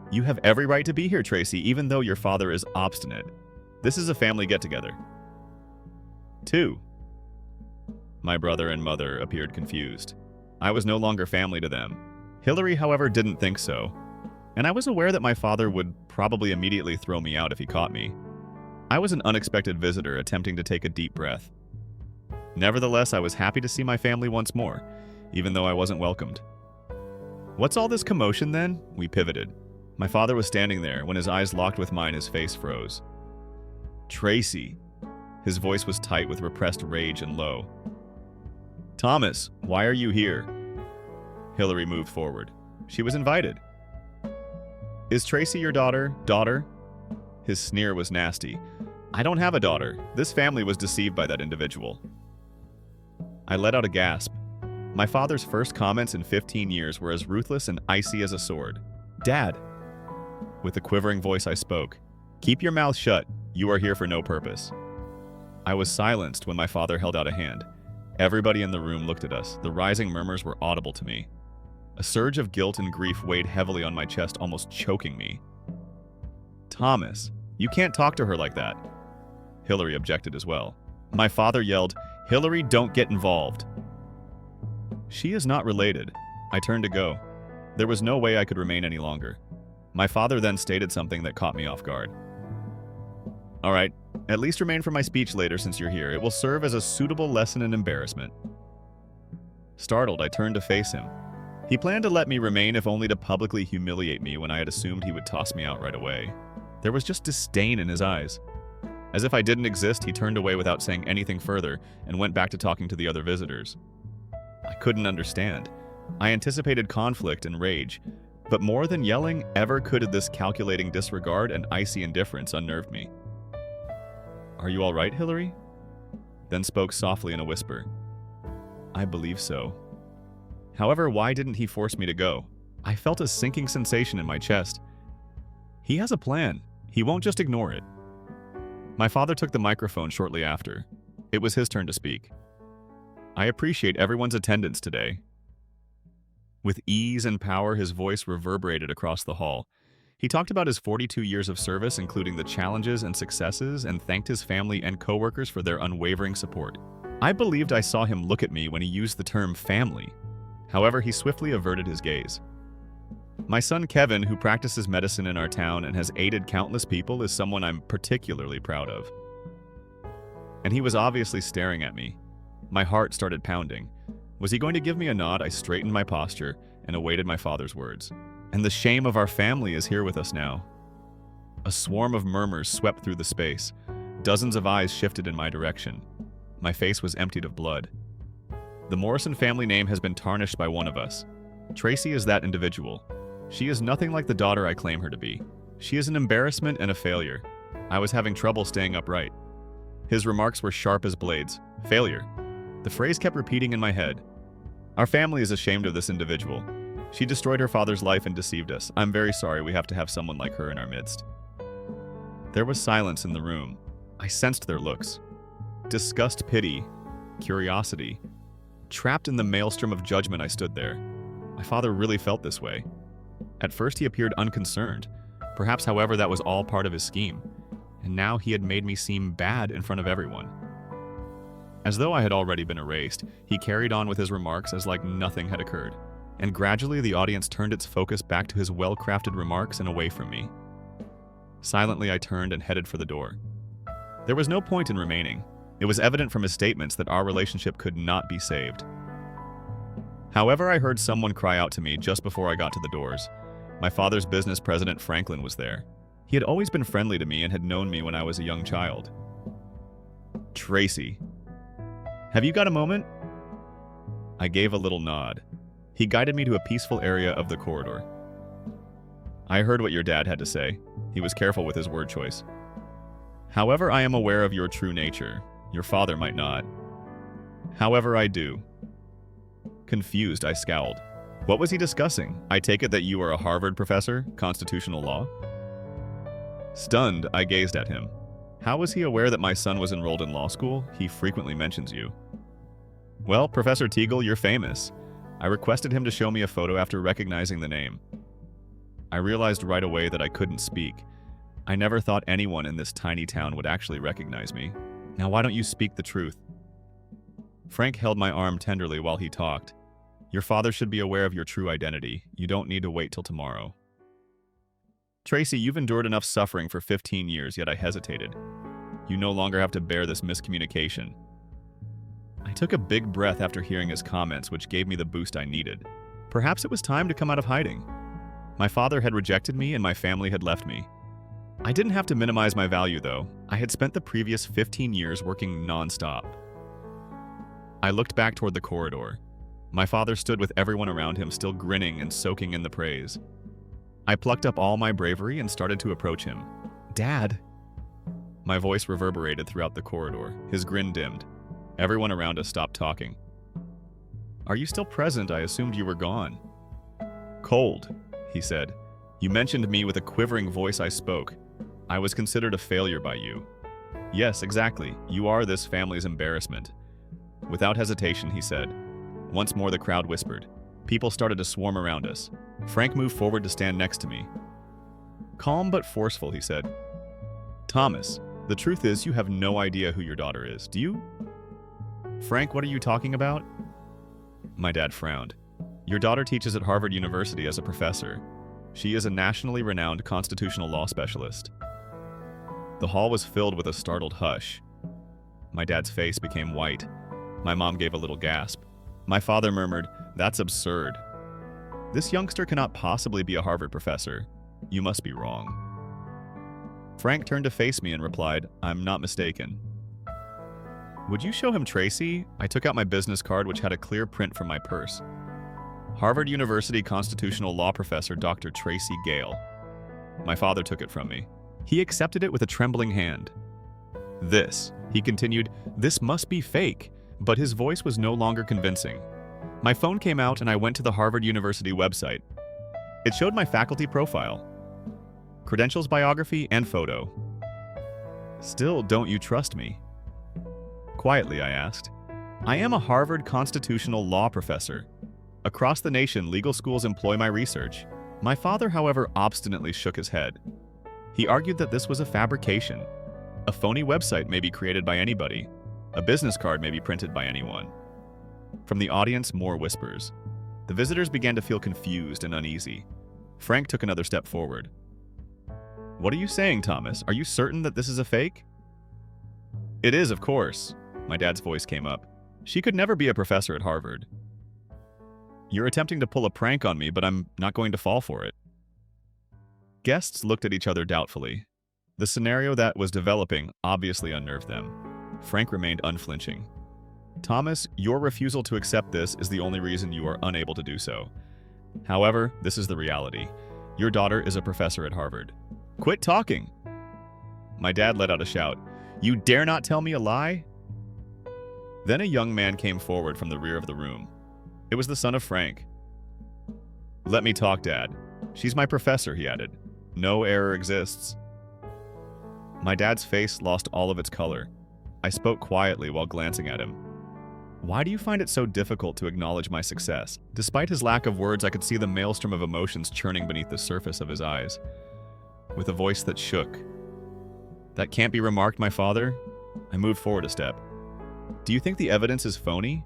"You have every right to be here, Tracy, even though your father is obstinate. This is a family get-together." 2. My brother and mother appeared confused. I was no longer family to them. Hillary, however, didn't think so, and I was aware that my father would probably immediately throw me out if he caught me. I was an unexpected visitor attempting to take a deep breath. Nevertheless, I was happy to see my family once more, even though I wasn't welcomed. "What's all this commotion then?" We pivoted. My father was standing there. When his eyes locked with mine, his face froze. "Tracy." His voice was tight with repressed rage and low. "Thomas, why are you here?" Hillary moved forward. She was invited. "Is Tracy your daughter?" "Daughter?" His sneer was nasty. "I don't have a daughter. This family was deceived by that individual." I let out a gasp. My father's first comments in 15 years were as ruthless and icy as a sword. "Dad." With a quivering voice I spoke. "Keep your mouth shut. You are here for no purpose." I was silenced when my father held out a hand. Everybody in the room looked at us. The rising murmurs were audible to me. A surge of guilt and grief weighed heavily on my chest, almost choking me. "Thomas, you can't talk to her like that." Hillary objected as well. My father yelled, "Hillary, don't get involved." "She is not related." I turned to go. There was no way I could remain any longer. My father then stated something that caught me off guard. "All right, at least remain for my speech later since you're here. It will serve as a suitable lesson in embarrassment." Startled, I turned to face him. He planned to let me remain if only to publicly humiliate me when I had assumed he would toss me out right away. There was just disdain in his eyes. As if I didn't exist, he turned away without saying anything further and went back to talking to the other visitors. I couldn't understand. I anticipated conflict and rage, but more than yelling ever could this calculating disregard and icy indifference unnerved me. "Are you all right, Hillary?" Then spoke softly in a whisper. "I believe so." However, why didn't he force me to go? I felt a sinking sensation in my chest. He has a plan. He won't just ignore it. My father took the microphone shortly after. It was his turn to speak. "I appreciate everyone's attendance today." With ease and power, his voice reverberated across the hall. He talked about his 42 years of service, including the challenges and successes, and thanked his family and coworkers for their unwavering support. I believed I saw him look at me when he used the term family. However, he swiftly averted his gaze. "My son Kevin, who practices medicine in our town and has aided countless people, is someone I'm particularly proud of." And he was obviously staring at me. My heart started pounding. Was he going to give me a nod? I straightened my posture and awaited my father's words. "And the shame of our family is here with us now." A swarm of murmurs swept through the space. Dozens of eyes shifted in my direction. My face was emptied of blood. "The Morrison family name has been tarnished by one of us. Tracy is that individual. She is nothing like the daughter I claim her to be. She is an embarrassment and a failure. I was having trouble staying upright." His remarks were sharp as blades. Failure. The phrase kept repeating in my head. Our family is ashamed of this individual. She destroyed her father's life and deceived us. I'm very sorry we have to have someone like her in our midst. There was silence in the room. I sensed their looks. Disgust, pity, curiosity. Trapped in the maelstrom of judgment, I stood there. My father really felt this way. At first, he appeared unconcerned. Perhaps, however, that was all part of his scheme. And now he had made me seem bad in front of everyone. As though I had already been erased, he carried on with his remarks as like nothing had occurred. And gradually, the audience turned its focus back to his well-crafted remarks and away from me. Silently, I turned and headed for the door. There was no point in remaining. It was evident from his statements that our relationship could not be saved. However, I heard someone cry out to me just before I got to the doors. My father's business president, Franklin, was there. He had always been friendly to me and had known me when I was a young child. Tracy. Have you got a moment? I gave a little nod. He guided me to a peaceful area of the corridor. I heard what your dad had to say. He was careful with his word choice. However, I am aware of your true nature. Your father might not. However, I do. Confused, I scowled. What was he discussing? I take it that you are a Harvard professor, constitutional law? Stunned, I gazed at him. How was he aware that my son was enrolled in law school? He frequently mentions you. Well, Professor Teagle, you're famous. I requested him to show me a photo after recognizing the name. I realized right away that I couldn't speak. I never thought anyone in this tiny town would actually recognize me. Now why don't you speak the truth? Frank held my arm tenderly while he talked. Your father should be aware of your true identity. You don't need to wait till tomorrow. Tracy, you've endured enough suffering for 15 years, yet I hesitated. You no longer have to bear this miscommunication. I took a big breath after hearing his comments, which gave me the boost I needed. Perhaps it was time to come out of hiding. My father had rejected me and my family had left me. I didn't have to minimize my value, though. I had spent the previous 15 years working non-stop. I looked back toward the corridor. My father stood with everyone around him still grinning and soaking in the praise. I plucked up all my bravery and started to approach him. Dad! My voice reverberated throughout the corridor. His grin dimmed. Everyone around us stopped talking. Are you still present? I assumed you were gone. Cold, he said. You mentioned me with a quivering voice. I spoke. I was considered a failure by you. Yes, exactly. You are this family's embarrassment. Without hesitation, he said. Once more the crowd whispered. People started to swarm around us. Frank moved forward to stand next to me. Calm but forceful, he said. Thomas, the truth is you have no idea who your daughter is, do you? Frank, what are you talking about? My dad frowned. Your daughter teaches at Harvard University as a professor. She is a nationally renowned constitutional law specialist. The hall was filled with a startled hush. My dad's face became white. My mom gave a little gasp. My father murmured, "That's absurd. This youngster cannot possibly be a Harvard professor. You must be wrong." Frank turned to face me and replied, "I'm not mistaken." Would you show him Tracy? I took out my business card, which had a clear print from my purse. Harvard University constitutional law professor Dr. Tracy Gale. My father took it from me. He accepted it with a trembling hand. This, he continued, this must be fake, but his voice was no longer convincing. My phone came out and I went to the Harvard University website. It showed my faculty profile, credentials biography, and photo. Still, don't you trust me? Quietly, I asked. I am a Harvard constitutional law professor. Across the nation, legal schools employ my research. My father, however, obstinately shook his head. He argued that this was a fabrication. A phony website may be created by anybody. A business card may be printed by anyone. From the audience, more whispers. The visitors began to feel confused and uneasy. Frank took another step forward. What are you saying, Thomas? Are you certain that this is a fake? It is, of course. My dad's voice came up. She could never be a professor at Harvard. You're attempting to pull a prank on me, but I'm not going to fall for it. Guests looked at each other doubtfully. The scenario that was developing obviously unnerved them. Frank remained unflinching. Thomas, your refusal to accept this is the only reason you are unable to do so. However, this is the reality. Your daughter is a professor at Harvard. Quit talking! My dad let out a shout. You dare not tell me a lie?" Then a young man came forward from the rear of the room. It was the son of Frank. "Let me talk, Dad. She's my professor," he added. "No error exists." My dad's face lost all of its color. I spoke quietly while glancing at him. "Why do you find it so difficult to acknowledge my success?" Despite his lack of words, I could see the maelstrom of emotions churning beneath the surface of his eyes. With a voice that shook, "That can't be remarked, my father?" I moved forward a step. "Do you think the evidence is phony?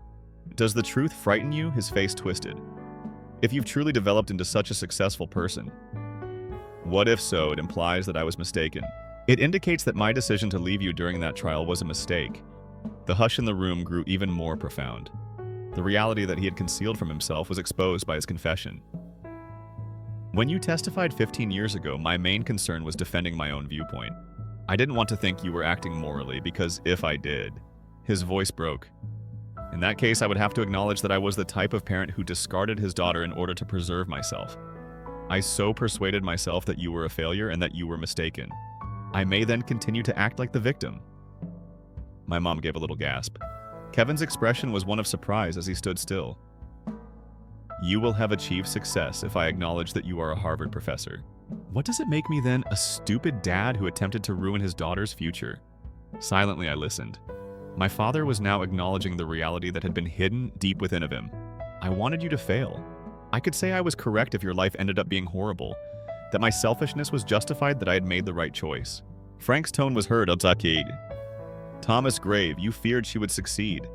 Does the truth frighten you?" His face twisted. "If you've truly developed into such a successful person." "What if so? It implies that I was mistaken. It indicates that my decision to leave you during that trial was a mistake." The hush in the room grew even more profound. The reality that he had concealed from himself was exposed by his confession. "When you testified 15 years ago, my main concern was defending my own viewpoint. I didn't want to think you were acting morally, because if I did..." His voice broke. "In that case, I would have to acknowledge that I was the type of parent who discarded his daughter in order to preserve myself. I so persuaded myself that you were a failure and that you were mistaken. I may then continue to act like the victim." My mom gave a little gasp. Kevin's expression was one of surprise as he stood still. "You will have achieved success if I acknowledge that you are a Harvard professor. What does it make me then? A stupid dad who attempted to ruin his daughter's future?" Silently, I listened. My father was now acknowledging the reality that had been hidden deep within of him. "I wanted you to fail. I could say I was correct if your life ended up being horrible, that my selfishness was justified, that I had made the right choice." Frank's tone was heard. "Thomas Grave, you feared she would succeed."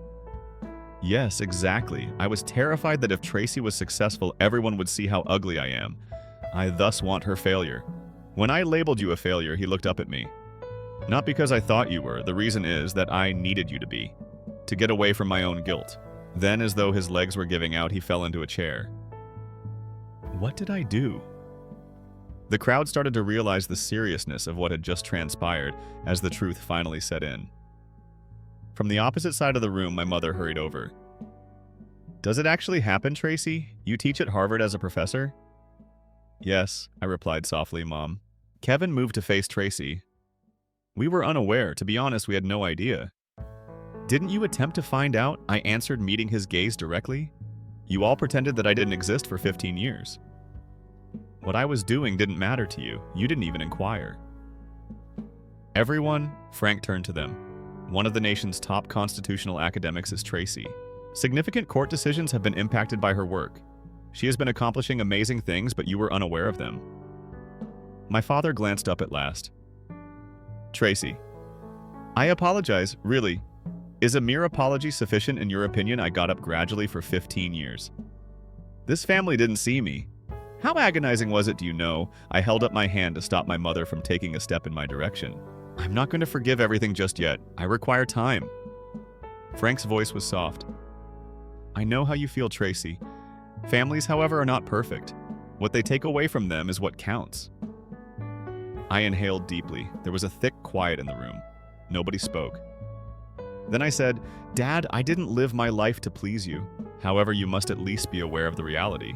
"Yes, exactly. I was terrified that if Tracy was successful, everyone would see how ugly I am. I thus want her failure. When I labeled you a failure," he looked up at me. "Not because I thought you were. The reason is that I needed you to be, to get away from my own guilt." Then, as though his legs were giving out, he fell into a chair. What did I do? The crowd started to realize the seriousness of what had just transpired as the truth finally set in. From the opposite side of the room, my mother hurried over. "Does it actually happen, Tracy? You teach at Harvard as a professor?" "Yes," I replied softly, Mom. Kevin moved to face Tracy. "We were unaware. To be honest, we had no idea." "Didn't you attempt to find out?" I answered, meeting his gaze directly. "You all pretended that I didn't exist for 15 years. What I was doing didn't matter to you. You didn't even inquire." "Everyone," Frank turned to them. "One of the nation's top constitutional academics is Tracy. Significant court decisions have been impacted by her work. She has been accomplishing amazing things, but you were unaware of them." My father glanced up at last. "Tracy, I apologize, really. Is a mere apology sufficient in your opinion? I got up gradually for 15 years. This family didn't see me. How agonizing was it, do you know? I held up my hand to stop my mother from taking a step in my direction. I'm not going to forgive everything just yet. I require time." Frank's voice was soft. "I know how you feel, Tracy. Families, however, are not perfect. What they take away from them is what counts." I inhaled deeply. There was a thick quiet in the room. Nobody spoke. Then I said, "Dad, I didn't live my life to please you. However, you must at least be aware of the reality.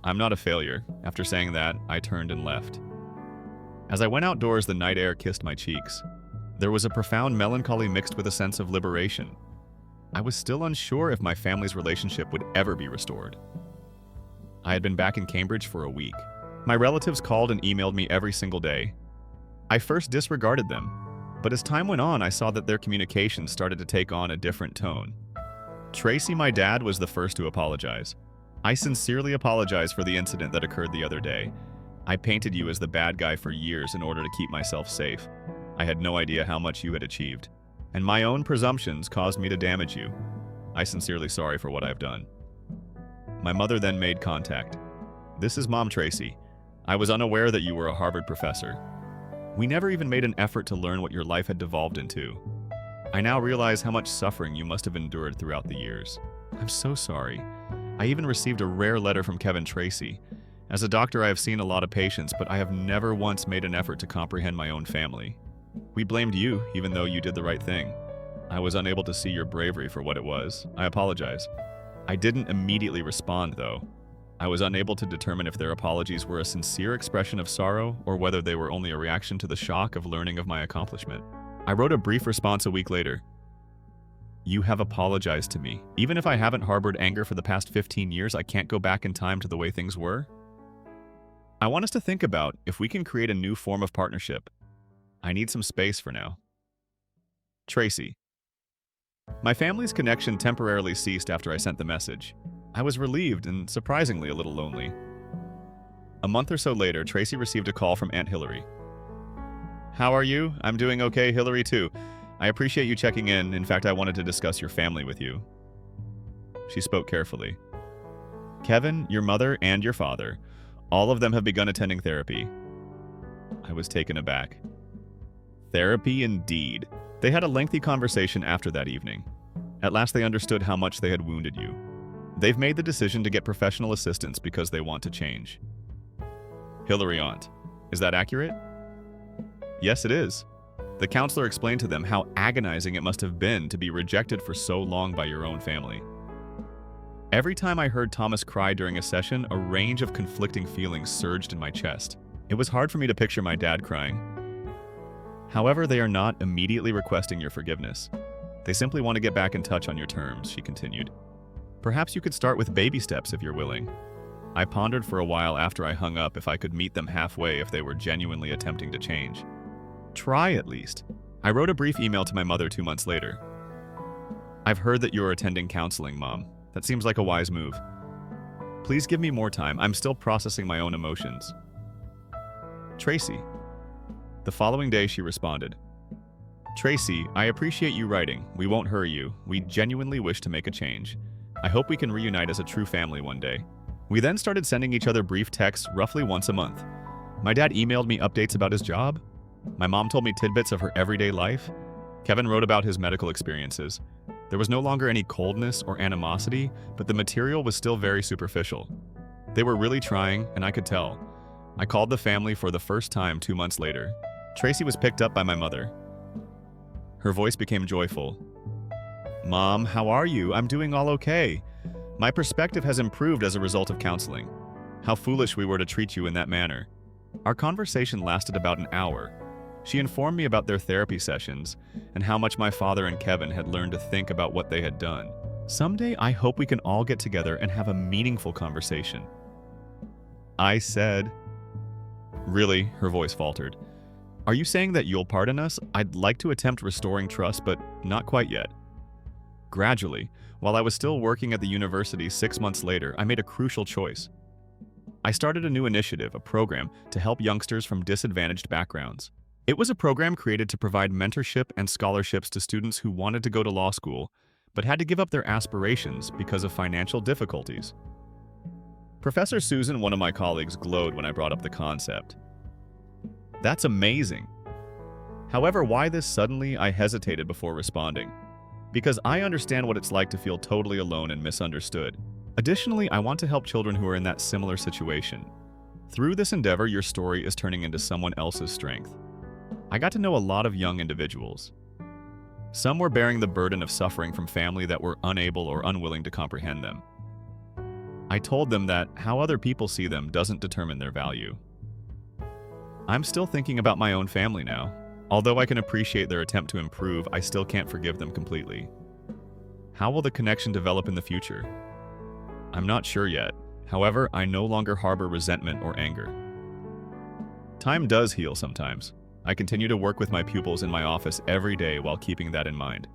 I'm not a failure." After saying that, I turned and left. As I went outdoors, the night air kissed my cheeks. There was a profound melancholy mixed with a sense of liberation. I was still unsure if my family's relationship would ever be restored. I had been back in Cambridge for a week. My relatives called and emailed me every single day. I first disregarded them, but as time went on, I saw that their communication started to take on a different tone. Tracy, my dad, was the first to apologize. "I sincerely apologize for the incident that occurred the other day. I painted you as the bad guy for years in order to keep myself safe. I had no idea how much you had achieved, and my own presumptions caused me to damage you. I'm sincerely sorry for what I've done." My mother then made contact. "This is Mom, Tracy. I was unaware that you were a Harvard professor. We never even made an effort to learn what your life had devolved into. I now realize how much suffering you must have endured throughout the years. I'm so sorry. I even received a rare letter from Kevin Tracy. As a doctor, I have seen a lot of patients, but I have never once made an effort to comprehend my own family. We blamed you, even though you did the right thing. I was unable to see your bravery for what it was. I apologize. I didn't immediately respond, though. I was unable to determine if their apologies were a sincere expression of sorrow or whether they were only a reaction to the shock of learning of my accomplishment. I wrote a brief response a week later. You have apologized to me. Even if I haven't harbored anger for the past 15 years, I can't go back in time to the way things were. I want us to think about if we can create a new form of partnership. I need some space for now. Tracy. My family's connection temporarily ceased after I sent the message. I was relieved and surprisingly a little lonely. A month or so later, Tracy received a call from Aunt Hillary. How are you? I'm doing okay, Hillary, too. I appreciate you checking in. In fact, I wanted to discuss your family with you. She spoke carefully. Kevin, your mother, and your father, all of them have begun attending therapy. I was taken aback. Therapy indeed. They had a lengthy conversation after that evening. At last they understood how much they had wounded you. They've made the decision to get professional assistance because they want to change. Hillary aunt, is that accurate? Yes, it is. The counselor explained to them how agonizing it must have been to be rejected for so long by your own family. Every time I heard Thomas cry during a session, a range of conflicting feelings surged in my chest. It was hard for me to picture my dad crying. However, they are not immediately requesting your forgiveness. They simply want to get back in touch on your terms, she continued. Perhaps you could start with baby steps if you're willing. I pondered for a while after I hung up if I could meet them halfway if they were genuinely attempting to change. Try at least. I wrote a brief email to my mother 2 months later. I've heard that you're attending counseling, Mom. That seems like a wise move. Please give me more time. I'm still processing my own emotions. Tracy. The following day she responded. Tracy, I appreciate you writing. We won't hurry you. We genuinely wish to make a change. I hope we can reunite as a true family one day. We then started sending each other brief texts roughly once a month. My dad emailed me updates about his job. My mom told me tidbits of her everyday life. Kevin wrote about his medical experiences. There was no longer any coldness or animosity, but the material was still very superficial. They were really trying, and I could tell. I called the family for the first time 2 months later. Tracy was picked up by my mother. Her voice became joyful. Mom, how are you? I'm doing all okay. My perspective has improved as a result of counseling. How foolish we were to treat you in that manner. Our conversation lasted about an hour. She informed me about their therapy sessions and how much my father and Kevin had learned to think about what they had done. Someday, I hope we can all get together and have a meaningful conversation. I said, Really? Her voice faltered. Are you saying that you'll pardon us? I'd like to attempt restoring trust, but not quite yet. Gradually, while I was still working at the university 6 months later, I made a crucial choice. I started a new initiative, a program, to help youngsters from disadvantaged backgrounds. It was a program created to provide mentorship and scholarships to students who wanted to go to law school, but had to give up their aspirations because of financial difficulties. Professor Susan, one of my colleagues, glowed when I brought up the concept. That's amazing. However, why this suddenly? I hesitated before responding. Because I understand what it's like to feel totally alone and misunderstood. Additionally, I want to help children who are in that similar situation. Through this endeavor, your story is turning into someone else's strength. I got to know a lot of young individuals. Some were bearing the burden of suffering from family that were unable or unwilling to comprehend them. I told them that how other people see them doesn't determine their value. I'm still thinking about my own family now. Although I can appreciate their attempt to improve, I still can't forgive them completely. How will the connection develop in the future? I'm not sure yet. However, I no longer harbor resentment or anger. Time does heal sometimes. I continue to work with my pupils in my office every day while keeping that in mind.